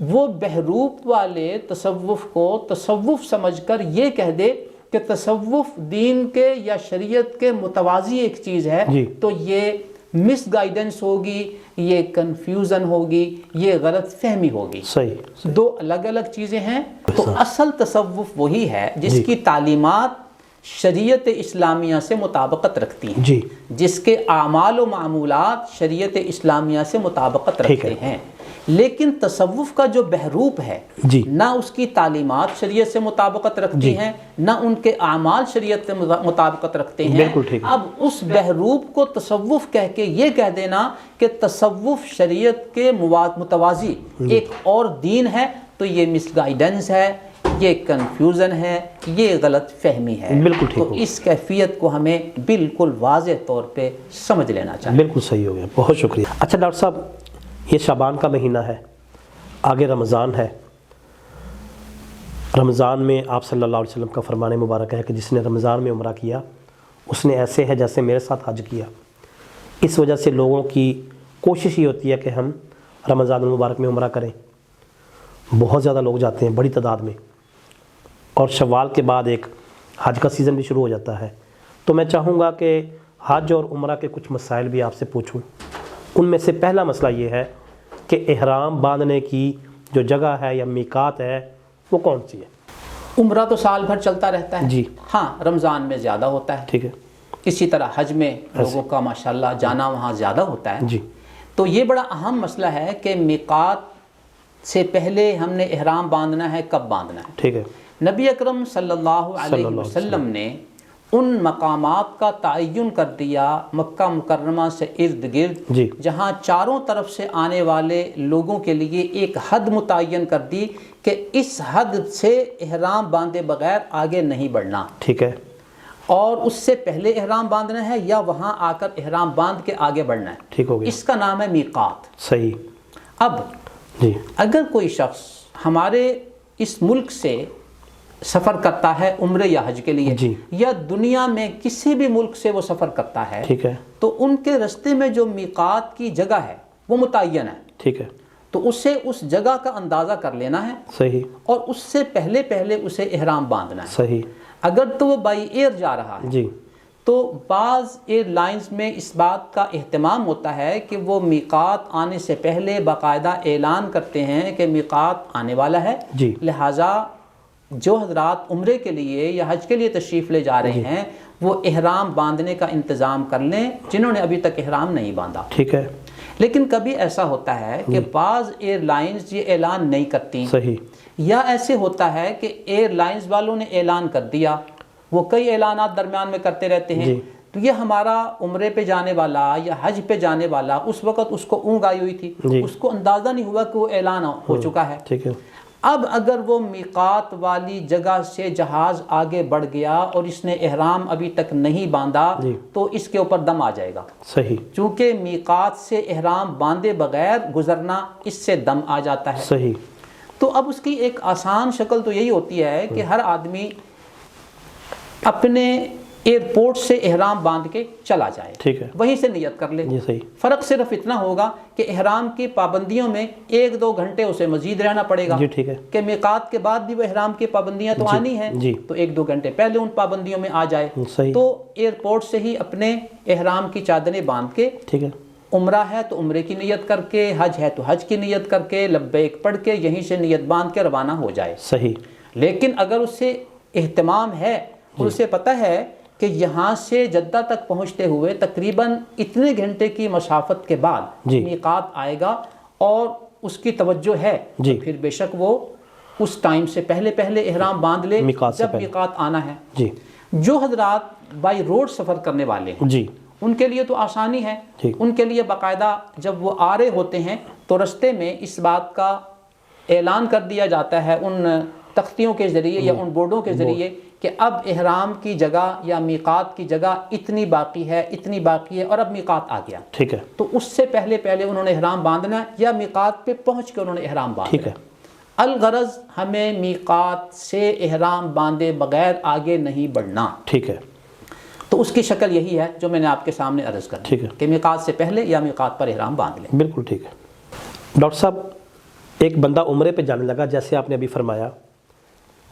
وہ بہروپ والے تصوف کو تصوف سمجھ کر یہ کہہ دے کہ تصوف دین کے یا شریعت کے متوازی ایک چیز ہے، تو یہ مس گائیڈنس ہوگی، یہ کنفیوژن ہوگی، یہ غلط فہمی ہوگی۔ صحیح، دو الگ الگ چیزیں ہیں۔ تو اصل تصوف وہی ہے جس کی تعلیمات شریعت اسلامیہ سے مطابقت رکھتی ہیں، جس کے اعمال و معمولات شریعت اسلامیہ سے مطابقت رکھتے ہیں۔ لیکن تصوف کا جو بہروپ ہے نہ اس کی تعلیمات شریعت سے مطابقت رکھتی ہیں، نہ ان کے اعمال شریعت سے مطابقت رکھتے ہیں۔ اب اس بہروپ کو تصوف کہہ کے یہ کہہ دینا کہ تصوف شریعت کے متوازی ایک اور دین ہے تو یہ مس گائیڈنس ہے، یہ کنفیوژن ہے، یہ غلط فہمی ہے۔ تو اس کیفیت کو ہمیں بالکل واضح طور پہ سمجھ لینا چاہیے۔ بالکل صحیح ہو گیا، بہت شکریہ۔ اچھا ڈاکٹر صاحب، یہ شعبان کا مہینہ ہے، آگے رمضان ہے۔ رمضان میں آپ صلی اللہ علیہ وسلم کا فرمان مبارک ہے کہ جس نے رمضان میں عمرہ کیا اس نے ایسے ہے جیسے میرے ساتھ حج کیا۔ اس وجہ سے لوگوں کی کوشش یہ ہوتی ہے کہ ہم رمضان المبارک میں عمرہ کریں، بہت زیادہ لوگ جاتے ہیں بڑی تعداد میں، اور شوال کے بعد ایک حج کا سیزن بھی شروع ہو جاتا ہے. تو میں چاہوں گا کہ حج اور عمرہ کے کچھ مسائل بھی آپ سے پوچھوں. ان میں سے پہلا مسئلہ یہ ہے کہ احرام باندھنے کی جو جگہ ہے یا میقات ہے وہ کون سی ہے؟ عمرہ تو سال بھر چلتا رہتا ہے جی. ہاں رمضان میں زیادہ ہوتا ہے. ٹھیک ہے. اسی طرح حج میں لوگوں کا ماشاءاللہ جانا وہاں زیادہ ہوتا ہے. جی. تو یہ بڑا اہم مسئلہ ہے کہ میقات سے پہلے ہم نے احرام باندھنا ہے، کب باندھنا ہے. ٹھیک ہے. نبی اکرم صلی اللہ علیہ وسلم نے ان مقامات کا تعین کر دیا مکہ مکرمہ سے ارد گرد جی. جہاں چاروں طرف سے آنے والے لوگوں کے لیے ایک حد متعین کر دی کہ اس حد سے احرام باندھے بغیر آگے نہیں بڑھنا. ٹھیک ہے. اور اس سے پہلے احرام باندھنا ہے یا وہاں آ کر احرام باندھ کے آگے بڑھنا ہے. ٹھیک ہو گیا. اس کا نام ہے میقات. صحیح. اب جی. اگر کوئی شخص ہمارے اس ملک سے سفر کرتا ہے عمرے یا حج کے لیے جی. یا دنیا میں کسی بھی ملک سے وہ سفر کرتا ہے، ٹھیک ہے. تو ان کے رستے میں جو میقات کی جگہ ہے وہ متعین ہے. ٹھیک ہے. تو اسے اس جگہ کا اندازہ کر لینا ہے. صحیح. اور اس سے پہلے اسے احرام باندھنا ہے. صحیح. اگر تو وہ بائی ایئر جا رہا ہے جی. تو بعض ایئر لائنز میں اس بات کا اہتمام ہوتا ہے کہ وہ میقات آنے سے پہلے باقاعدہ اعلان کرتے ہیں کہ میقات آنے والا ہے. جی. لہٰذا جو حضرات عمرے کے لیے یا حج کے لیے تشریف لے جا رہے ہیں وہ احرام باندھنے کا انتظام کر لیں جنہوں نے ابھی تک احرام نہیں باندھا. ٹھیک ہے. لیکن کبھی ایسا ہوتا ہے کہ بعض ایئر لائنز یہ اعلان نہیں کرتی. صحیح. یا ایسے ہوتا ہے کہ ایئر لائنز والوں نے اعلان کر دیا، وہ کئی اعلانات درمیان میں کرتے رہتے ہیں. تو یہ ہمارا عمرے پہ جانے والا یا حج پہ جانے والا اس وقت اس کو اونگ آئی ہوئی تھی، اس کو اندازہ نہیں ہوا کہ وہ اعلان ہو چکا ہے. ٹھیک ہے. اب اگر وہ میقات والی جگہ سے جہاز آگے بڑھ گیا اور اس نے احرام ابھی تک نہیں باندھا تو اس کے اوپر دم آ جائے گا. صحیح. چونکہ میقات سے احرام باندھے بغیر گزرنا اس سے دم آ جاتا ہے. صحیح. تو اب اس کی ایک آسان شکل تو یہی ہوتی ہے کہ ہر آدمی اپنے ایئرپورٹ سے احرام باندھ کے چلا جائے. ٹھیک ہے. وہیں سے نیت کر لے. جی. صحیح. فرق صرف اتنا ہوگا کہ احرام کی پابندیوں میں 1-2 گھنٹے اسے مزید رہنا پڑے گا. جی. ٹھیک ہے. کہ میقات کے بعد بھی وہ احرام کی پابندیاں تو آنی ہیں. جی. تو 1-2 گھنٹے پہلے ان پابندیوں میں آ جائے. صحیح. تو ایئرپورٹ سے ہی اپنے احرام کی چادریں باندھ کے، ٹھیک ہے، عمرہ ہے تو عمرے کی نیت کر کے، حج ہے تو حج کی نیت کر کے، لبیک پڑھ کے یہیں سے نیت باندھ کے روانہ ہو جائے. صحیح. لیکن اگر اسے اہتمام ہے اور اسے پتہ ہے کہ یہاں سے جدہ تک پہنچتے ہوئے تقریباً اتنے گھنٹے کی مسافت کے بعد میقات آئے گا اور اس کی توجہ ہے، تو پھر بے شک وہ اس ٹائم سے پہلے احرام باندھ لے جب میقات آنا ہے. جی. جو حضرات بائی روڈ سفر کرنے والے ہیں جی ان کے لیے تو آسانی ہے. ان کے لیے باقاعدہ جب وہ آ رہے ہوتے ہیں تو رستے میں اس بات کا اعلان کر دیا جاتا ہے ان تختیوں کے ذریعے یا ان بورڈوں کے ذریعے کہ اب احرام کی جگہ یا میقات کی جگہ اتنی باقی ہے اور اب میقات آ گیا. ٹھیک ہے. تو اس سے پہلے انہوں نے احرام باندھنا ہے یا میقات پہ پہنچ کے انہوں نے احرام باندھنا. ٹھیک ہے. الغرض ہمیں میقات سے احرام باندھے بغیر آگے نہیں بڑھنا. ٹھیک ہے. تو اس کی شکل یہی ہے جو میں نے آپ کے سامنے عرض کر دی کہ میقات سے پہلے یا میقات پر احرام باندھ لیں. بالکل ٹھیک ہے. ڈاکٹر صاحب، ایک بندہ عمرے پہ جانے لگا، جیسے آپ نے ابھی فرمایا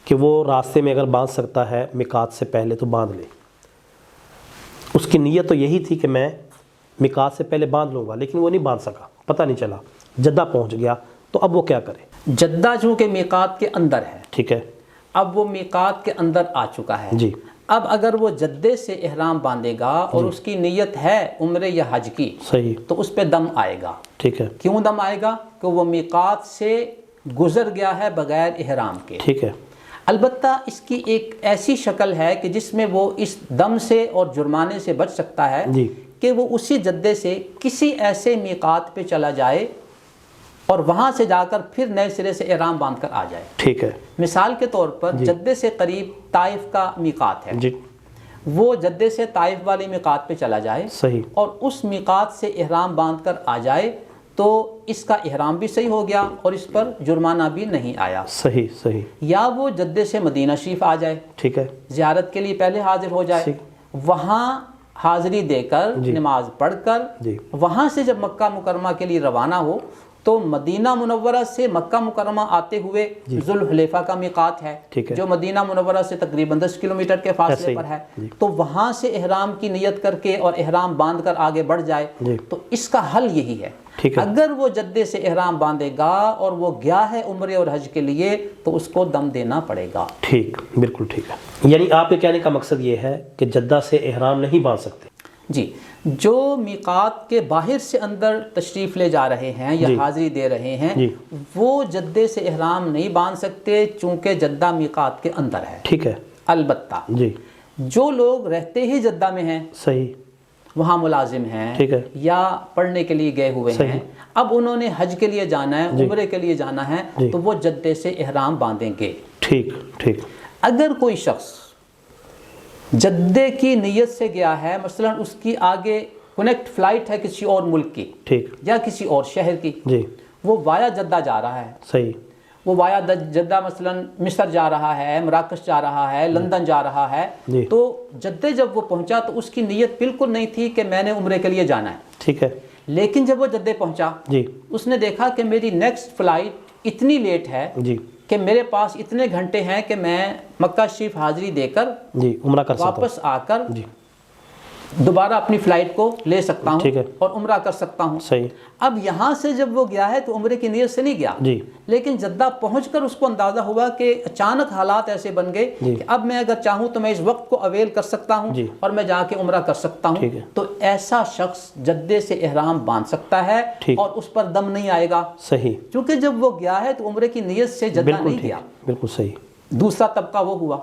کہ وہ راستے میں اگر باندھ سکتا ہے میقات سے پہلے تو باندھ لے. اس کی نیت تو یہی تھی کہ میں میقات سے پہلے باندھ لوں گا، لیکن وہ نہیں باندھ سکا، پتہ نہیں چلا، جدہ پہنچ گیا، تو اب وہ کیا کرے؟ جدہ چونکہ میقات کے اندر ہے، ٹھیک ہے، اب وہ میقات کے اندر آ چکا ہے. جی. اب اگر وہ جدے سے احرام باندھے گا اور اس کی نیت ہے عمرے یا حج کی، صحیح، تو اس پہ دم آئے گا. ٹھیک ہے. کیوں دم آئے گا؟ کہ وہ میقات سے گزر گیا ہے بغیر احرام کے. ٹھیک ہے. البتہ اس کی ایک ایسی شکل ہے کہ جس میں وہ اس دم سے اور جرمانے سے بچ سکتا ہے کہ وہ اسی جدے سے کسی ایسے میقات پہ چلا جائے اور وہاں سے جا کر پھر نئے سرے سے احرام باندھ کر آ جائے. ٹھیک ہے. مثال کے طور پر جدے سے قریب طائف کا میقات ہے، وہ جدے سے طائف والی میقات پہ چلا جائے، صحیح، اور اس میقات سے احرام باندھ کر آ جائے تو اس کا احرام بھی صحیح ہو گیا اور اس پر جرمانہ بھی نہیں آیا. صحیح صحیح. یا وہ جدے سے مدینہ شریف آ جائے، ٹھیک ہے، زیارت کے لیے پہلے حاضر ہو جائے، وہاں حاضری دے کر نماز پڑھ کر وہاں سے جب مکہ مکرمہ کے لیے روانہ ہو تو مدینہ منورہ سے مکہ مکرمہ آتے ہوئے ذوالحلیفہ کا میقات ہے جو مدینہ منورہ سے تقریباً 10 کلومیٹر کے فاصلے پر ہے، تو وہاں سے احرام کی نیت کر کے اور احرام باندھ کر آگے بڑھ جائے، تو اس کا حل یہی ہے۔ اگر وہ جدے سے احرام باندھے گا اور وہ گیا ہے عمرے اور حج کے لیے تو اس کو دم دینا پڑے گا۔ ٹھیک، بالکل ٹھیک ہے۔ یعنی آپ کے کہنے کا مقصد یہ ہے کہ جدہ سے احرام نہیں باندھ سکتے؟ جی، جو میقات کے باہر سے اندر تشریف لے جا رہے ہیں یا حاضری دے رہے ہیں وہ جدے سے احرام نہیں باندھ سکتے چونکہ جدہ میقات کے اندر ہے۔ ٹھیک ہے۔ البتہ جو لوگ رہتے ہی جدہ میں ہیں، صحیح، وہاں ملازم ہیں یا پڑھنے کے لیے گئے ہوئے ہیں، اب انہوں نے حج کے لیے جانا ہے، عمرے کے لیے جانا ہے، تو وہ جدے سے احرام باندھیں گے۔ ٹھیک ٹھیک۔ اگر کوئی شخص جدے کی نیت سے گیا ہے، مثلا اس کی آگے کنیکٹ فلائٹ ہے کسی اور ملک کی یا کسی اور شہر کی، وہ وایا جدہ جا رہا ہے، صحیح، وہ وایا جدہ مثلا مصر جا رہا ہے، مراکش جا رہا ہے، لندن جا رہا ہے، تو جدے جب وہ پہنچا تو اس کی نیت بالکل نہیں تھی کہ میں نے عمرے کے لیے جانا ہے، ٹھیک ہے، لیکن جب وہ جدے پہنچا اس نے دیکھا کہ میری نیکسٹ فلائٹ اتنی لیٹ ہے کہ میرے پاس اتنے گھنٹے ہیں کہ میں مکہ شریف حاضری دے کر عمرہ کر واپس آ کر دوبارہ اپنی فلائٹ کو لے سکتا ہوں اور عمرہ کر سکتا ہوں۔ صحیح۔ اب یہاں سے جب وہ گیا ہے تو عمرے کی نیت سے نہیں گیا، لیکن جدہ پہنچ کر اس کو اندازہ ہوا کہ اچانک حالات ایسے بن گئے کہ اب میں اگر چاہوں تو میں اس وقت کو اویل کر سکتا ہوں اور میں جا کے عمرہ کر سکتا ہوں، تو ایسا شخص جدے سے احرام باندھ سکتا ہے اور اس پر دم نہیں آئے گا۔ صحیح، کیونکہ جب وہ گیا ہے تو عمرے کی نیت سے جدہ نہیں گیا۔ بالکل صحیح۔ دوسرا طبقہ وہ ہوا،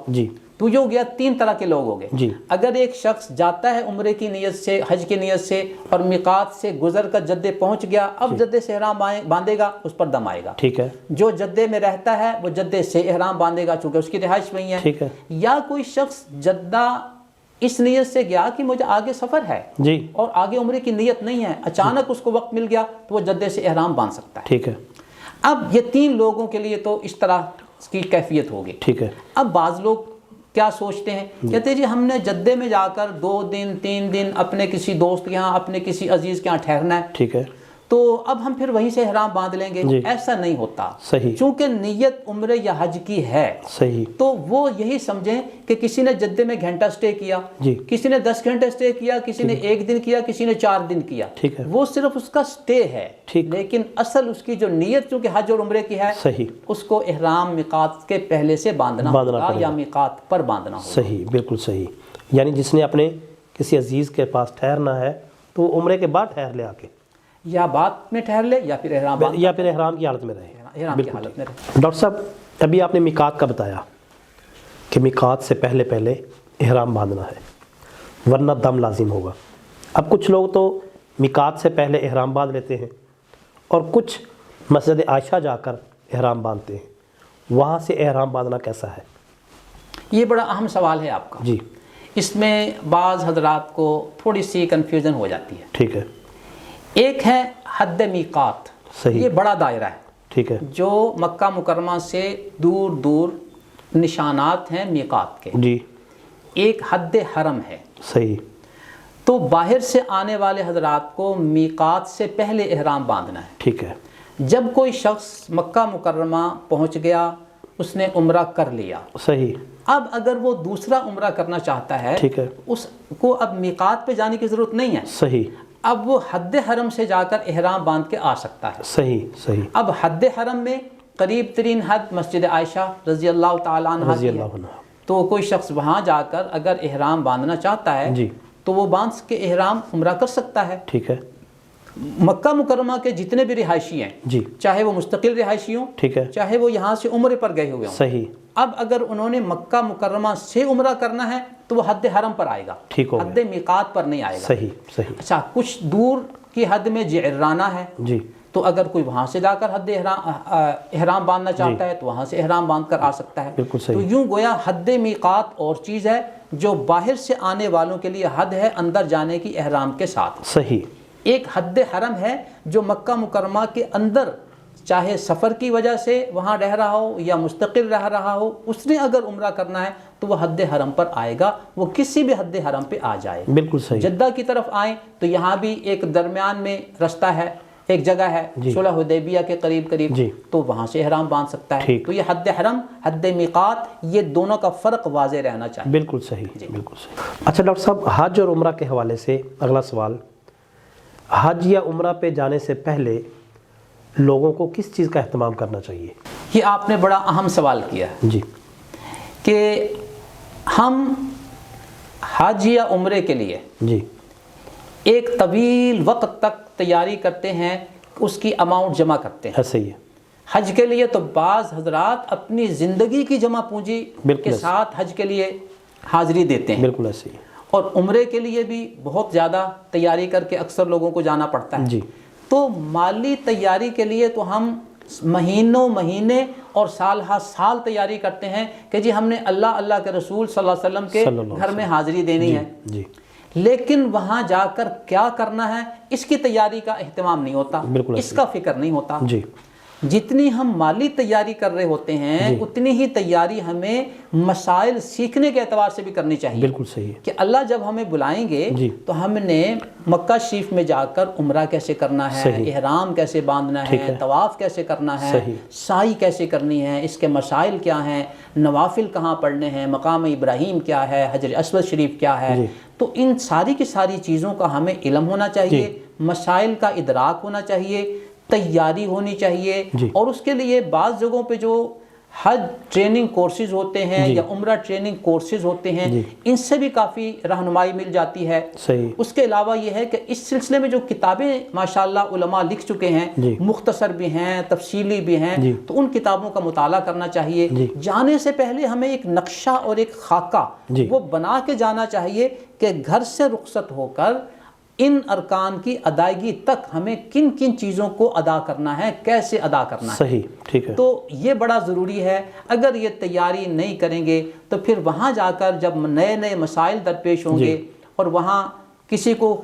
تو یہ ہو گیا، تین طرح کے لوگ ہو گئے۔ اگر ایک شخص جاتا ہے عمرے کی نیت سے، حج کی نیت سے، اور میقات سے گزر کر جدے پہنچ گیا، اب جدے سے احرام باندھے گا، اس پر دم آئے گا۔ ٹھیک ہے۔ جو جدے میں رہتا ہے وہ جدے سے احرام باندھے گا چونکہ اس کی رہائش وہیں ہے۔ ٹھیک ہے۔ یا کوئی شخص جدہ اس نیت سے گیا کہ مجھے آگے سفر ہے اور آگے عمرے کی نیت نہیں ہے، اچانک اس کو وقت مل گیا تو وہ جدے سے احرام باندھ سکتا ہے۔ ٹھیک ہے۔ اب یہ تین لوگوں کے لیے تو اس طرح کی کیفیت ہوگی۔ ٹھیک ہے۔ اب بعض لوگ کیا سوچتے ہیں، کہتے ہیں جی ہم نے جدے میں جا کر 2 دن 3 دن اپنے کسی دوست کے ہاں، اپنے کسی عزیز کے ہاں ٹھہرنا ہے، ٹھیک ہے، تو اب ہم پھر وہیں سے احرام باندھ لیں گے۔ ایسا نہیں ہوتا، صحیح، چونکہ نیت عمرے یا حج کی ہے، صحیح، تو وہ یہی سمجھیں کہ کسی نے جدے میں گھنٹہ سٹے کیا، کسی نے 10 گھنٹے سٹے کیا، کسی نے 1 دن کیا، کسی نے 4 دن کیا، وہ صرف اس کا سٹے ہے، لیکن اصل اس کی جو نیت چونکہ حج اور عمرے کی ہے، اس کو احرام میقات کے پہلے سے باندھنا ہوگا یا میقات پر باندھنا ہوگا۔ صحیح، بالکل صحیح۔ یعنی جس نے اپنے کسی عزیز کے پاس ٹھہرنا ہے تو وہ عمرے کے بعد ٹھہر لے، آ کے یا بعد میں ٹھہر لے یا پھر احرام کی حالت میں رہے۔ ڈاکٹر صاحب، ابھی آپ نے میقات کا بتایا کہ میقات سے پہلے پہلے احرام باندھنا ہے ورنہ دم لازم ہوگا۔ اب کچھ لوگ تو میقات سے پہلے احرام باندھ لیتے ہیں اور کچھ مسجد عائشہ جا کر احرام باندھتے ہیں، وہاں سے احرام باندھنا کیسا ہے؟ یہ بڑا اہم سوال ہے آپ کا۔ اس میں بعض حضرات کو تھوڑی سی کنفیوژن ہو جاتی ہے۔ ٹھیک ہے۔ ایک ہے حد میقات، یہ بڑا دائرہ ہے، ٹھیک ہے، جو مکہ مکرمہ سے دور دور نشانات ہیں میقات کے۔ ایک حد حرم ہے، صحیح، تو باہر سے آنے والے حضرات کو میقات سے پہلے احرام باندھنا ہے۔ ٹھیک ہے۔ جب کوئی شخص مکہ مکرمہ پہنچ گیا، اس نے عمرہ کر لیا، صحیح، اب اگر وہ دوسرا عمرہ کرنا چاہتا ہے، ٹھیک ہے، اس کو اب میقات پہ جانے کی ضرورت نہیں ہے، صحیح، اب وہ حد حرم سے جا کر احرام باندھ کے آ سکتا ہے۔ صحیح، صحیح۔ اب حد حرم میں قریب ترین حد مسجد عائشہ رضی اللہ تعالیٰ عنہ کی ہے، تو کوئی شخص وہاں جا کر اگر احرام باندھنا چاہتا ہے تو وہ باندھ کے احرام عمرہ کر سکتا ہے۔ ٹھیک ہے۔ مکہ مکرمہ کے جتنے بھی رہائشی ہیں، چاہے وہ مستقل رہائشی ہوں، ٹھیک ہے، چاہے وہ یہاں سے عمرے پر گئے ہوئے ہوں، صحیح، اب اگر انہوں نے مکہ مکرمہ سے عمرہ کرنا ہے تو وہ حد حرم پر آئے گا، حد میقات پر نہیں آئے گا۔ صحیح، صحیح۔ اچھا، کچھ دور کی حد میں جعرانہ ہے، تو اگر کوئی وہاں سے جا کر حد احرام باندھنا چاہتا ہے تو وہاں سے احرام باندھ کر آ سکتا ہے۔ تو یوں گویا حد میقات اور چیز ہے جو باہر سے آنے والوں کے لیے حد ہے اندر جانے کی احرام کے ساتھ۔ صحیح۔ ایک حد حرم ہے جو مکہ مکرمہ کے اندر، چاہے سفر کی وجہ سے وہاں رہ رہا ہو یا مستقل رہ رہا ہو، اس نے اگر عمرہ کرنا ہے تو وہ حد حرم پر آئے گا، وہ کسی بھی حد حرم پہ آ جائے۔ بالکل صحیح۔ جدہ کی طرف آئیں تو یہاں بھی ایک درمیان میں رستہ ہے، ایک جگہ ہے صلح حدیبیہ کے قریب تو وہاں سے احرام باندھ سکتا ہے. تو یہ حد حرم، حد میقات، یہ دونوں کا فرق واضح رہنا چاہیے. بالکل صحیح، بالکل صحیح. اچھا ڈاکٹر صاحب، حج اور عمرہ کے حوالے سے اگلا سوال، حج یا عمرہ پہ جانے سے پہلے لوگوں کو کس چیز کا اہتمام کرنا چاہیے؟ یہ آپ نے بڑا اہم سوال کیا ہے جی، کہ ہم حج یا عمرے کے لیے جی ایک طویل وقت تک تیاری کرتے ہیں، اس کی اماؤنٹ جمع کرتے ہیں. صحیح ہے. حج کے لیے تو بعض حضرات اپنی زندگی کی جمع پونجی کے ساتھ حج کے لیے حاضری دیتے ہیں. بالکل ایسے ہی. اور عمرے کے لیے بھی بہت زیادہ تیاری کر کے اکثر لوگوں کو جانا پڑتا ہے. جی. تو مالی تیاری کے لیے تو ہم مہینے اور سال ہر سال تیاری کرتے ہیں کہ جی ہم نے اللہ کے رسول صلی اللہ علیہ وسلم کے گھر میں حاضری دینی ہے. جی. لیکن وہاں جا کر کیا کرنا ہے اس کی تیاری کا اہتمام نہیں ہوتا، اس کا فکر نہیں ہوتا. جی. جتنی ہم مالی تیاری کر رہے ہوتے ہیں اتنی ہی تیاری ہمیں مسائل سیکھنے کے اعتبار سے بھی کرنی چاہیے. بالکل صحیح. کہ اللہ جب ہمیں بلائیں گے تو ہم نے مکہ شریف میں جا کر عمرہ کیسے کرنا ہے، احرام کیسے باندھنا ہے، طواف کیسے کرنا ہے، سعی کیسے کرنی ہے، اس کے مسائل کیا ہیں، نوافل کہاں پڑھنے ہیں، مقام ابراہیم کیا ہے، حجر اسود شریف کیا ہے. تو ان ساری کی ساری چیزوں کا ہمیں علم ہونا چاہیے، مسائل کا ادراک ہونا چاہیے، تیاری ہونی چاہیے. اور اس کے لیے بعض جگہوں پہ جو حج ٹریننگ کورسز ہوتے ہیں یا عمرہ ٹریننگ کورسز ہوتے ہیں ان سے بھی کافی رہنمائی مل جاتی ہے. اس کے علاوہ یہ ہے کہ اس سلسلے میں جو کتابیں ماشاءاللہ علماء لکھ چکے ہیں، مختصر بھی ہیں، تفصیلی بھی ہیں، تو ان کتابوں کا مطالعہ کرنا چاہیے. جانے سے پہلے ہمیں ایک نقشہ اور ایک خاکہ وہ بنا کے جانا چاہیے کہ گھر سے رخصت ہو کر ان ارکان کی ادائیگی تک ہمیں کن کن چیزوں کو ادا کرنا ہے، کیسے ادا کرنا ہے. صحیح، ٹھیک ہے. تو یہ بڑا ضروری ہے. اگر یہ تیاری نہیں کریں گے تو پھر وہاں جا کر جب نئے نئے مسائل درپیش ہوں گے اور وہاں کسی کو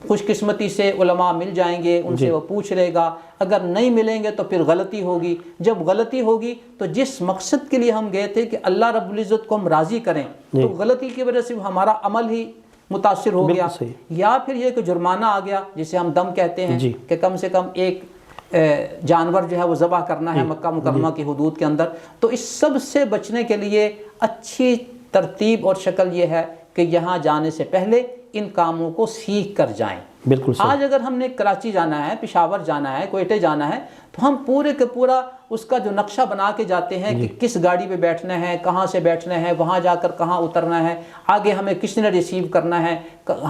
خوش قسمتی سے علماء مل جائیں گے، ان سے وہ پوچھ لے گا، اگر نہیں ملیں گے تو پھر غلطی ہوگی. جب غلطی ہوگی تو جس مقصد کے لیے ہم گئے تھے کہ اللہ رب العزت کو ہم راضی کریں، تو غلطی کی وجہ سے ہمارا عمل ہی متاثر ہو گیا، یا پھر یہ کہ جرمانہ آ گیا جسے ہم دم کہتے ہیں کہ کم سے کم ایک جانور جو ہے وہ ذبح کرنا ہے مکہ مکرمہ کی حدود کے اندر. تو اس سب سے بچنے کے لیے اچھی ترتیب اور شکل یہ ہے کہ یہاں جانے سے پہلے ان کاموں کو سیکھ کر جائیں. بالکل. آج اگر ہم نے کراچی جانا ہے، پشاور جانا ہے، کوئٹے جانا ہے، تو ہم پورے کے پورا اس کا جو نقشہ بنا کے جاتے ہیں کہ کس گاڑی پہ بیٹھنا ہے، کہاں سے بیٹھنا ہے، وہاں جا کر کہاں اترنا ہے، آگے ہمیں کس نے ریسیو کرنا ہے،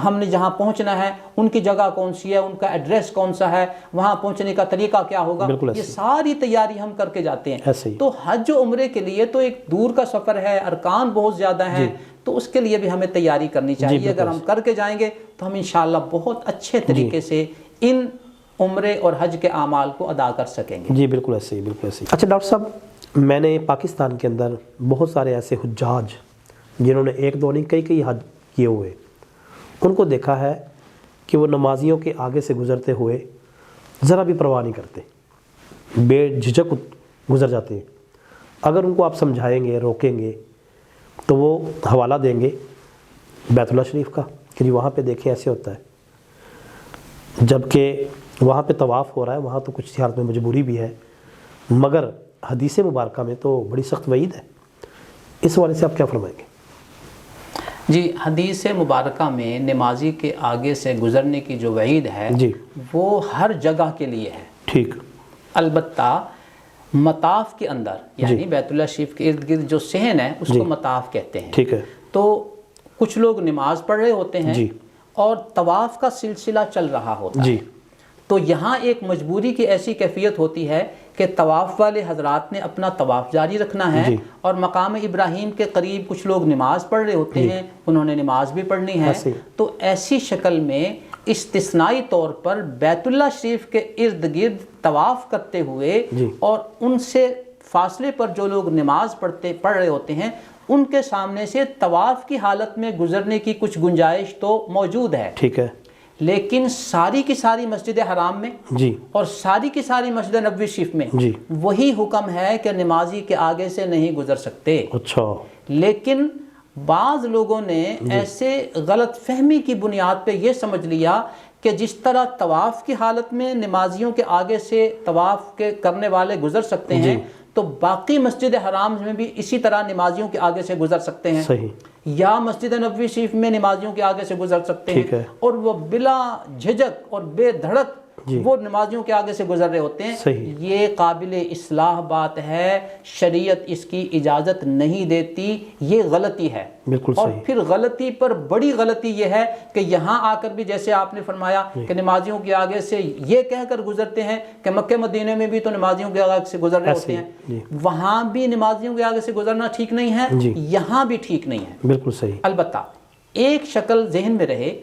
ہم نے جہاں پہنچنا ہے ان کی جگہ کون سی ہے، ان کا ایڈریس کون سا ہے، وہاں پہنچنے کا طریقہ کیا ہوگا. یہ ساری تیاری ہم کر کے جاتے ہیں. تو حج و عمرے کے لیے تو ایک دور کا سفر ہے، ارکان بہت زیادہ ہیں، تو اس کے لیے بھی ہمیں تیاری کرنی چاہیے. اگر ہم کر کے جائیں گے تو ہم انشاءاللہ بہت اچھے طریقے سے ان عمرے اور حج کے اعمال کو ادا کر سکیں گے. جی بالکل ایسے ہی، بالکل ایسے ہی. اچھا ڈاکٹر صاحب، میں نے پاکستان کے اندر بہت سارے ایسے حجاج جنہوں نے ایک دو نہیں کئی حج کیے ہوئے، ان کو دیکھا ہے کہ وہ نمازیوں کے آگے سے گزرتے ہوئے ذرا بھی پرواہ نہیں کرتے، بے جھجک گزر جاتے ہیں. اگر ان کو آپ سمجھائیں گے، روکیں گے، تو وہ حوالہ دیں گے بیت اللہ شریف کا کہ جی وہاں پہ دیکھیں ایسے ہوتا ہے، جبکہ وہاں پہ طواف ہو رہا ہے، وہاں تو کچھ حالت میں مجبوری بھی ہے، مگر حدیث مبارکہ میں تو بڑی سخت وعید ہے. اس حوالے سے آپ کیا فرمائیں گے؟ جی، حدیث مبارکہ میں نمازی کے آگے سے گزرنے کی جو وعید ہے وہ ہر جگہ کے لیے ہے. ٹھیک. البتہ مطاف کے اندر یعنی بیت اللہ شریف کے ارد گرد جو صحن ہے اس کو مطاف کہتے ہیں. ٹھیک ہے. تو کچھ لوگ نماز پڑھ رہے ہوتے ہیں اور طواف کا سلسلہ چل رہا ہوتا ہے. تو یہاں ایک مجبوری کی ایسی کیفیت ہوتی ہے کہ طواف والے حضرات نے اپنا طواف جاری رکھنا ہے اور مقام ابراہیم کے قریب کچھ لوگ نماز پڑھ رہے ہوتے ہیں، انہوں نے نماز بھی پڑھنی ہے. تو ایسی شکل میں استثنائی طور پر بیت اللہ شریف کے ارد گرد طواف کرتے ہوئے اور ان سے فاصلے پر جو لوگ نماز پڑھ رہے ہوتے ہیں ان کے سامنے سے طواف کی حالت میں گزرنے کی کچھ گنجائش تو موجود ہے. ٹھیک ہے. لیکن ساری کی ساری مسجد حرام میں اور ساری کی ساری مسجد نبوی شریف میں وہی حکم ہے کہ نمازی کے آگے سے نہیں گزر سکتے. اچھا. لیکن بعض لوگوں نے ایسے غلط فہمی کی بنیاد پہ یہ سمجھ لیا کہ جس طرح طواف کی حالت میں نمازیوں کے آگے سے طواف کے کرنے والے گزر سکتے ہیں تو باقی مسجد حرام میں بھی اسی طرح نمازیوں کے آگے سے گزر سکتے ہیں، یا مسجد نبوی شریف میں نمازیوں کے آگے سے گزر سکتے ہیں، اور وہ بلا جھجک اور بے دھڑک وہ نمازیوں کے آگے سے گزر رہے ہوتے ہیں۔ یہ قابل اصلاح بات ہے، شریعت اس کی اجازت نہیں دیتی، یہ غلطی ہے۔ اور پھر غلطی پر بڑی غلطی یہ ہے کہ یہاں آ کر بھی جیسے آپ نے فرمایا کہ نمازیوں کے آگے سے یہ کہہ کر گزرتے ہیں کہ مکہ مدینے میں بھی تو نمازیوں کے آگے سے گزر رہے ہوتے ہیں، وہاں بھی نمازیوں کے آگے سے گزرنا ٹھیک نہیں ہے، یہاں بھی ٹھیک نہیں ہے۔ بالکل صحیح۔ البتہ ایک شکل ذہن میں رہے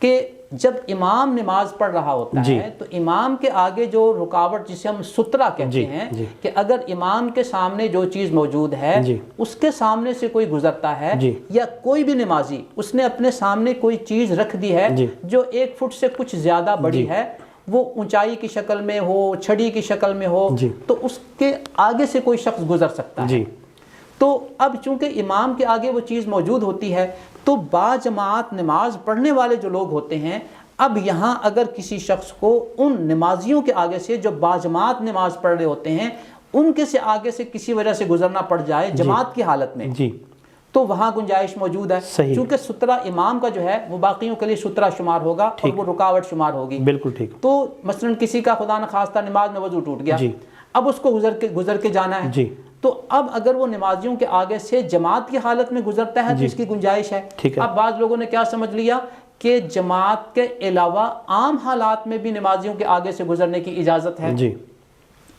کہ جب امام نماز پڑھ رہا ہوتا ہے تو امام کے آگے جو رکاوٹ جسے ہم سترہ کہتے ہیں کہ اگر امام کے سامنے جو چیز موجود ہے اس کے سامنے سے کوئی گزرتا ہے یا کوئی بھی نمازی اس نے اپنے سامنے کوئی چیز رکھ دی ہے جو 1 فٹ سے کچھ زیادہ بڑی ہے، وہ اونچائی کی شکل میں ہو، چھڑی کی شکل میں ہو، تو اس کے آگے سے کوئی شخص گزر سکتا ہے۔ تو اب چونکہ امام کے آگے وہ چیز موجود ہوتی ہے تو با جماعت نماز پڑھنے والے جو لوگ ہوتے ہیں، اب یہاں اگر کسی شخص کو ان نمازیوں کے آگے سے جو با جماعت نماز پڑھ رہے ہوتے ہیں ان کے سے آگے سے کسی وجہ سے گزرنا پڑ جائے جماعت کی حالت میں، تو وہاں گنجائش موجود ہے، کیونکہ سترہ امام کا جو ہے وہ باقیوں کے لیے سترہ شمار ہوگا اور وہ رکاوٹ شمار ہوگی۔ بالکل ٹھیک۔ تو مثلا کسی کا خدا نخواستہ نماز میں وضو ٹوٹ گیا، اب اس کو گزر کے جانا ہے، تو اب اگر وہ نمازیوں کے آگے سے جماعت کی حالت میں گزرتا ہے تو اس کی گنجائش ہے۔ اب بعض لوگوں نے کیا سمجھ لیا کہ جماعت کے علاوہ عام حالات میں بھی نمازیوں کے آگے سے گزرنے کی اجازت ہے،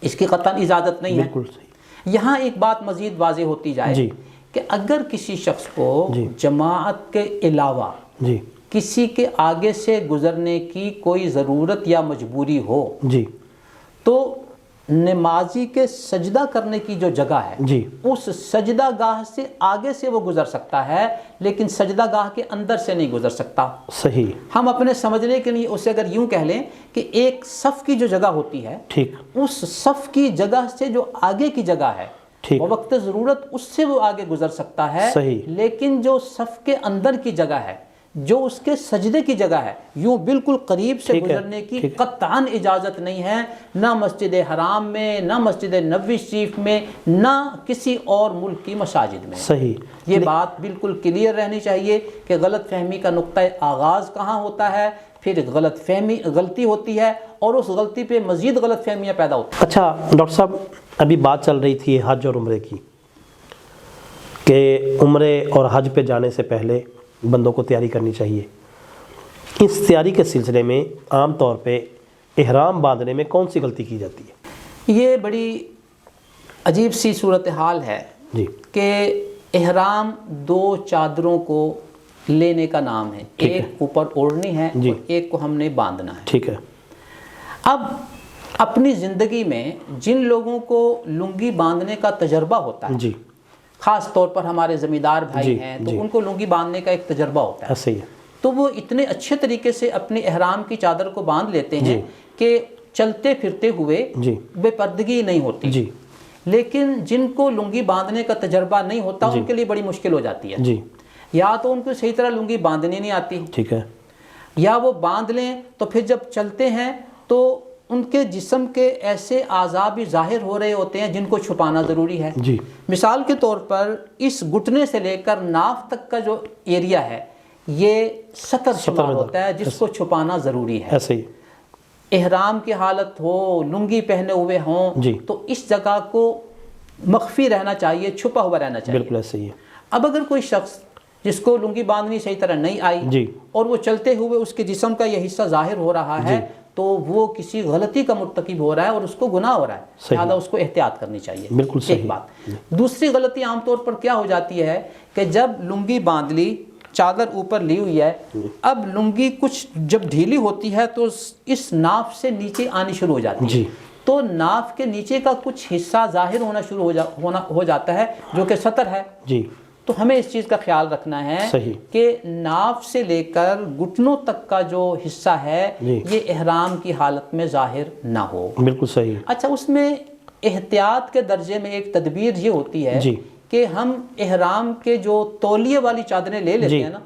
اس کی قطعاً اجازت نہیں ہے۔ یہاں ایک بات مزید واضح ہوتی جائے کہ اگر کسی شخص کو جماعت کے علاوہ کسی کے آگے سے گزرنے کی کوئی ضرورت یا مجبوری ہو تو نمازی کے سجدہ کرنے کی جو جگہ ہے اس سجدہ گاہ سے آگے سے وہ گزر سکتا ہے، لیکن سجدہ گاہ کے اندر سے نہیں گزر سکتا۔ صحیح۔ ہم اپنے سمجھنے کے لیے اسے اگر یوں کہہ لیں کہ ایک صف کی جو جگہ ہوتی ہے اس صف کی جگہ سے جو آگے کی جگہ ہے وہ وقت ضرورت اس سے وہ آگے گزر سکتا ہے، لیکن جو صف کے اندر کی جگہ ہے، جو اس کے سجدے کی جگہ ہے، یوں بالکل قریب سے گزرنے کی قطعاً اجازت نہیں ہے، نہ مسجد حرام میں، نہ مسجد نبوی شریف میں، نہ کسی اور ملک کی مساجد میں۔ صحیح۔ یہ بات بالکل کلیئر رہنی چاہیے کہ غلط فہمی کا نقطہ آغاز کہاں ہوتا ہے، پھر غلطی ہوتی ہے اور اس غلطی پہ مزید غلط فہمیاں پیدا ہوتی ہیں۔ اچھا ڈاکٹر صاحب، ابھی بات چل رہی تھی حج اور عمرے کی کہ عمرے اور حج پہ جانے سے پہلے بندوں کو تیاری کرنی چاہیے۔ اس تیاری کے سلسلے میں عام طور پہ احرام باندھنے میں کون سی غلطی کی جاتی ہے؟ یہ بڑی عجیب سی صورتحال ہے کہ احرام 2 چادروں کو لینے کا نام ہے، ایک اوپر اوڑھنی ہے اور ایک کو ہم نے باندھنا ہے۔ ٹھیک ہے۔ اب اپنی زندگی میں جن لوگوں کو لنگی باندھنے کا تجربہ ہوتا ہے، خاص طور پر ہمارے زمیندار بھائی ہیں تو ان کو لنگی باندھنے کا ایک تجربہ ہوتا ہے، تو وہ اتنے اچھے طریقے سے اپنے احرام کی چادر کو باندھ لیتے ہیں کہ چلتے پھرتے ہوئے بے پردگی نہیں ہوتی۔ لیکن جن کو لنگی باندھنے کا تجربہ نہیں ہوتا ان کے لیے بڑی مشکل ہو جاتی ہے، یا تو ان کو صحیح طرح لنگی باندھنی نہیں آتی، ٹھیک ہے، یا وہ باندھ لیں تو پھر جب چلتے ہیں تو ان کے جسم کے ایسے اعضاء بھی ظاہر ہو رہے ہوتے ہیں جن کو چھپانا ضروری ہے۔ مثال کے طور پر اس گھٹنے سے لے کر ناف تک کا جو ایریا ہے یہ سطر شمار ہوتا ہے جس کو چھپانا ضروری ہے۔ ایسے ہی احرام کی حالت ہو، لنگی پہنے ہوئے ہوں تو اس جگہ کو مخفی رہنا چاہیے، چھپا ہوا رہنا چاہیے۔ بالکل ایسے ہی ہے۔ اب اگر کوئی شخص جس کو لنگی باندھنی صحیح طرح نہیں آئی اور وہ چلتے ہوئے اس کے جسم کا یہ حصہ ظاہر ہو رہا ہے تو وہ کسی غلطی کا مرتکب ہو رہا ہے اور اس کو گناہ ہو رہا ہے، لہذا اس کو احتیاط کرنی چاہیے۔ بالکل ایک بات۔ دوسری غلطی عام طور پر کیا ہو جاتی ہے کہ جب لنگی باندھ لی، چادر اوپر لی ہوئی ہے، اب لنگی کچھ جب ڈھیلی ہوتی ہے تو اس ناف سے نیچے آنی شروع ہو جاتی ہے، تو ناف کے نیچے کا کچھ حصہ ظاہر ہونا شروع ہو جاتا ہے جو کہ سطر ہے۔ تو ہمیں اس چیز کا خیال رکھنا ہے کہ ناف سے لے کر گھٹنوں تک کا جو حصہ ہے یہ احرام کی حالت میں ظاہر نہ ہو۔ بالکل صحیح۔ اچھا، اس میں احتیاط کے درجے میں ایک تدبیر یہ ہوتی ہے کہ ہم احرام کے جو تولیے والی چادریں لے لیتے ہیں نا،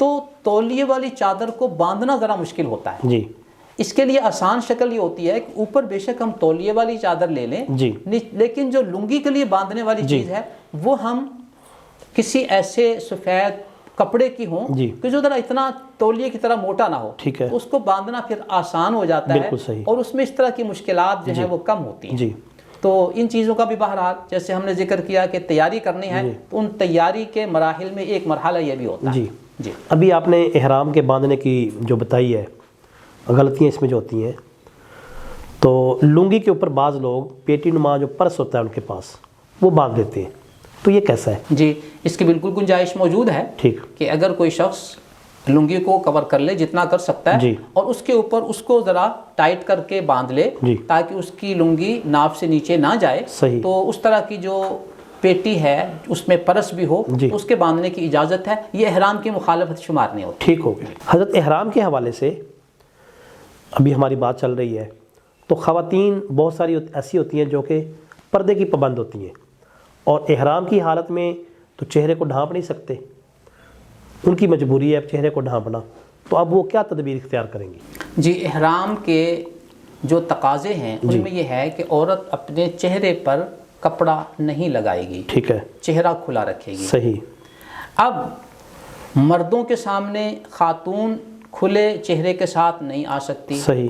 تو تولیے والی چادر کو باندھنا ذرا مشکل ہوتا ہے جی. اس کے لیے آسان شکل یہ ہوتی ہے کہ اوپر بے شک ہم تولیے والی چادر لے لیں جی. لیکن جو لنگی کے لیے باندھنے والی چیز ہے وہ ہم کسی ایسے سفید کپڑے کی ہوں کہ جو ذرا اتنا تولیے کی طرح موٹا نہ ہو, تو اس کو باندھنا پھر آسان ہو جاتا ہے اور اس میں اس طرح کی مشکلات جو ہیں وہ کم ہوتی ہیں. تو ان چیزوں کا بھی بہرحال جیسے ہم نے ذکر کیا کہ تیاری کرنی ہے تو ان تیاری کے مراحل میں ایک مرحلہ یہ بھی ہوتا ہے. جی. ابھی آپ نے احرام کے باندھنے کی جو بتائی ہے, غلطیاں اس میں جو ہوتی ہیں, تو لنگی کے اوپر بعض لوگ پیٹی نما جو پرس ہوتا ہے ان کے پاس وہ باندھ دیتے ہیں, تو یہ کیسا ہے؟ جی, اس کی بالکل گنجائش موجود ہے کہ اگر کوئی شخص لنگی کو کور کر لے جتنا کر سکتا ہے اور اس کے اوپر اس کو ذرا ٹائٹ کر کے باندھ لے تاکہ اس کی لنگی ناف سے نیچے نہ جائے, تو اس طرح کی جو پیٹی ہے اس میں پرس بھی ہو اس کے باندھنے کی اجازت ہے. یہ احرام کی مخالفت شمار نہیں ہوتی. ٹھیک ہو گیا. حضرت احرام کے حوالے سے ابھی ہماری بات چل رہی ہے, تو خواتین بہت ساری ایسی ہوتی ہیں جو کہ پردے کی پابند ہوتی ہیں اور احرام کی حالت میں تو چہرے کو ڈھانپ نہیں سکتے, ان کی مجبوری ہے چہرے کو ڈھانپنا, تو اب وہ کیا تدبیر اختیار کریں گی؟ جی, احرام کے جو تقاضے ہیں ان میں یہ ہے کہ عورت اپنے چہرے پر کپڑا نہیں لگائے گی. ٹھیک ہے. چہرہ کھلا رکھے گی. صحیح. اب مردوں کے سامنے خاتون کھلے چہرے کے ساتھ نہیں آ سکتی. صحیح.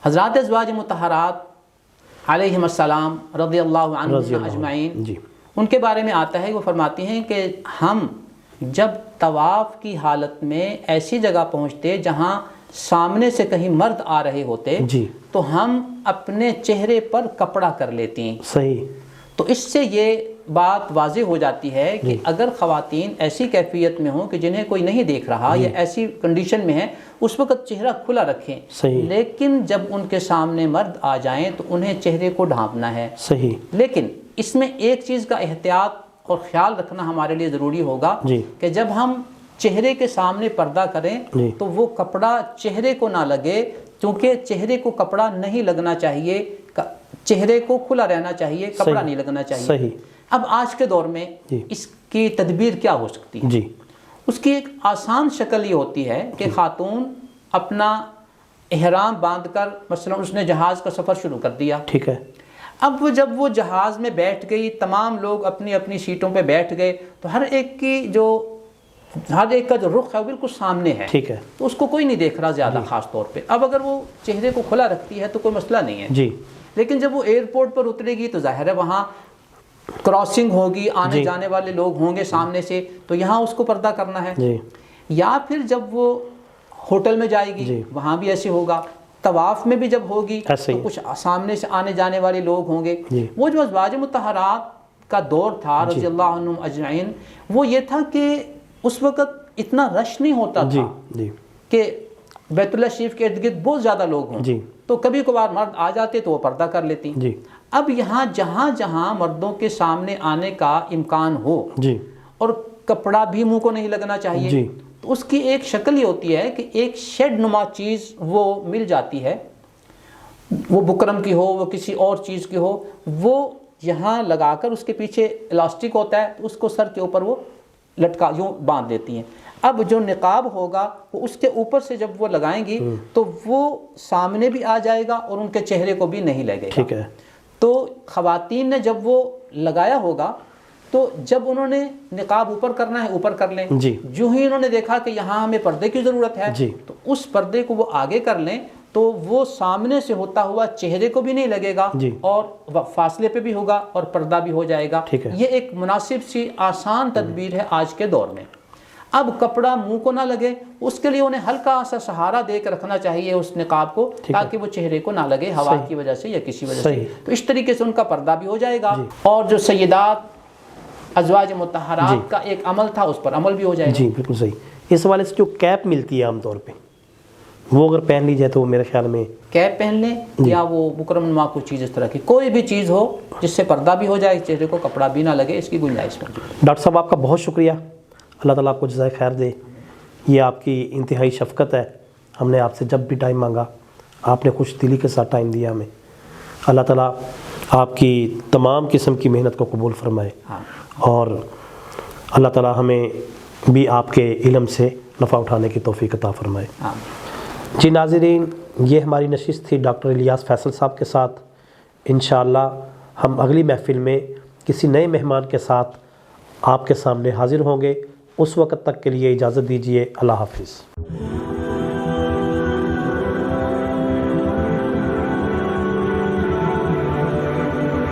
حضرات ازواج مطہرات علیہم السلام رضی اللہ عنہم اجمعین, ان کے بارے میں آتا ہے, وہ فرماتی ہیں کہ ہم جب طواف کی حالت میں ایسی جگہ پہنچتے جہاں سامنے سے کہیں مرد آ رہے ہوتے تو ہم اپنے چہرے پر کپڑا کر لیتی ہیں. صحیح. تو اس سے یہ بات واضح ہو جاتی ہے کہ اگر خواتین ایسی کیفیت میں ہوں کہ جنہیں کوئی نہیں دیکھ رہا یا ایسی کنڈیشن میں ہیں, اس وقت چہرہ کھلا رکھیں. لیکن جب ان کے سامنے مرد آ جائیں تو انہیں چہرے کو ڈھانپنا ہے. صحیح. لیکن اس میں ایک چیز کا احتیاط اور خیال رکھنا ہمارے لیے ضروری ہوگا کہ جب ہم چہرے کے سامنے پردہ کریں تو وہ کپڑا چہرے کو نہ لگے, کیونکہ چہرے کو کپڑا نہیں لگنا چاہیے, چہرے کو کھلا رہنا چاہیے, کپڑا نہیں لگنا چاہیے. صحیح. اب آج کے دور میں اس کی تدبیر کیا ہو سکتی ہے؟ اس کی ایک آسان شکل یہ ہوتی ہے کہ خاتون اپنا احرام باندھ کر مثلا اس نے جہاز کا سفر شروع کر دیا. ٹھیک ہے. اب وہ جب وہ جہاز میں بیٹھ گئی, تمام لوگ اپنی اپنی سیٹوں پہ بیٹھ گئے, تو ہر ایک کا جو رخ ہے وہ بالکل سامنے ہے. ٹھیک ہے. تو اس کو کوئی نہیں دیکھ رہا زیادہ خاص طور پہ. اب اگر وہ چہرے کو کھلا رکھتی ہے تو کوئی مسئلہ نہیں ہے. لیکن جب وہ ایئرپورٹ پر اترے گی تو ظاہر ہے وہاں کراسنگ ہوگی, آنے جانے والے لوگ ہوں گے سامنے سے, تو یہاں اس کو پردہ کرنا ہے. یا پھر جب وہ ہوٹل میں جائے گی وہاں بھی ایسے ہوگا, طواف میں بھی جب ہوگی تو کچھ سامنے سے آنے جانے والے لوگ ہوں گے. وہ جو ازواج مطہرات کا دور تھا رضی اللہ عنہم اجمعین, وہ یہ تھا کہ اس وقت اتنا رش نہیں ہوتا تھا کہ بیت اللہ شریف کے ارد گرد بہت زیادہ لوگ ہوں, تو کبھی کبھار مرد آ جاتے تو وہ پردہ کر لیتی. اب یہاں جہاں جہاں مردوں کے سامنے آنے کا امکان ہو اور کپڑا بھی منہ کو نہیں لگنا چاہیے, تو اس کی ایک شکل یہ ہوتی ہے کہ ایک شیڈ نما چیز وہ مل جاتی ہے, وہ بکرم کی ہو, وہ کسی اور چیز کی ہو, وہ یہاں لگا کر اس کے پیچھے الاسٹک ہوتا ہے, تو اس کو سر کے اوپر وہ لٹکا یوں باندھ دیتی ہیں. اب جو نقاب ہوگا وہ اس کے اوپر سے جب وہ لگائیں گی تو وہ سامنے بھی آ جائے گا اور ان کے چہرے کو بھی نہیں لگے گا. ٹھیک ہے. تو خواتین نے جب وہ لگایا ہوگا تو جب انہوں نے نقاب اوپر کرنا ہے اوپر کر لیں, جو ہی انہوں نے دیکھا کہ یہاں ہمیں پردے کی ضرورت ہے تو اس پردے کو وہ آگے کر لیں, تو وہ سامنے سے ہوتا ہوا چہرے کو بھی نہیں لگے گا اور فاصلے پہ بھی ہوگا اور پردہ بھی ہو جائے گا. یہ ایک مناسب سی آسان تدبیر ہے آج کے دور میں. اب کپڑا منہ کو نہ لگے, اس کے لیے انہیں ہلکا سا سہارا دے کر رکھنا چاہیے اس نقاب کو, تاکہ وہ چہرے کو نہ لگے ہوا کی وجہ سے یا کسی وجہ سے. تو اس طریقے سے ان کا پردہ بھی ہو جائے گا, اور جو سیدات ازواج مطہرات کا ایک عمل تھا اس پر عمل بھی ہو جائے گا. جی بالکل صحیح. اس حوالے سے جو کیپ ملتی ہے عام طور پہ وہ اگر پہن لی جائے تو میرے خیال میں کیپ پہن لیں, یا وہ بکرم نما کوئی چیز اس طرح کی کوئی بھی چیز ہو جس سے پردہ بھی ہو جائے, چہرے کو کپڑا بھی نہ لگے, اس کی گنجائش موجود ہے. ڈاکٹر صاحب آپ کا بہت شکریہ, اللہ تعالیٰ آپ کو جزائے خیر دے. یہ آپ کی انتہائی شفقت ہے, ہم نے آپ سے جب بھی ٹائم مانگا آپ نے خوش دلی کے ساتھ ٹائم دیا ہمیں. اللہ تعالیٰ آپ کی تمام قسم کی محنت کو قبول فرمائے, اور اللہ تعالیٰ ہمیں بھی آپ کے علم سے نفع اٹھانے کی توفیق عطا فرمائے۔ جی ناظرین، یہ ہماری نشست تھی ڈاکٹر الیاس فیصل صاحب کے ساتھ۔ انشاءاللہ ہم اگلی محفل میں کسی نئے مہمان کے ساتھ آپ کے سامنے حاضر ہوں گے۔ اس وقت تک کے لیے اجازت دیجیے، اللہ حافظ۔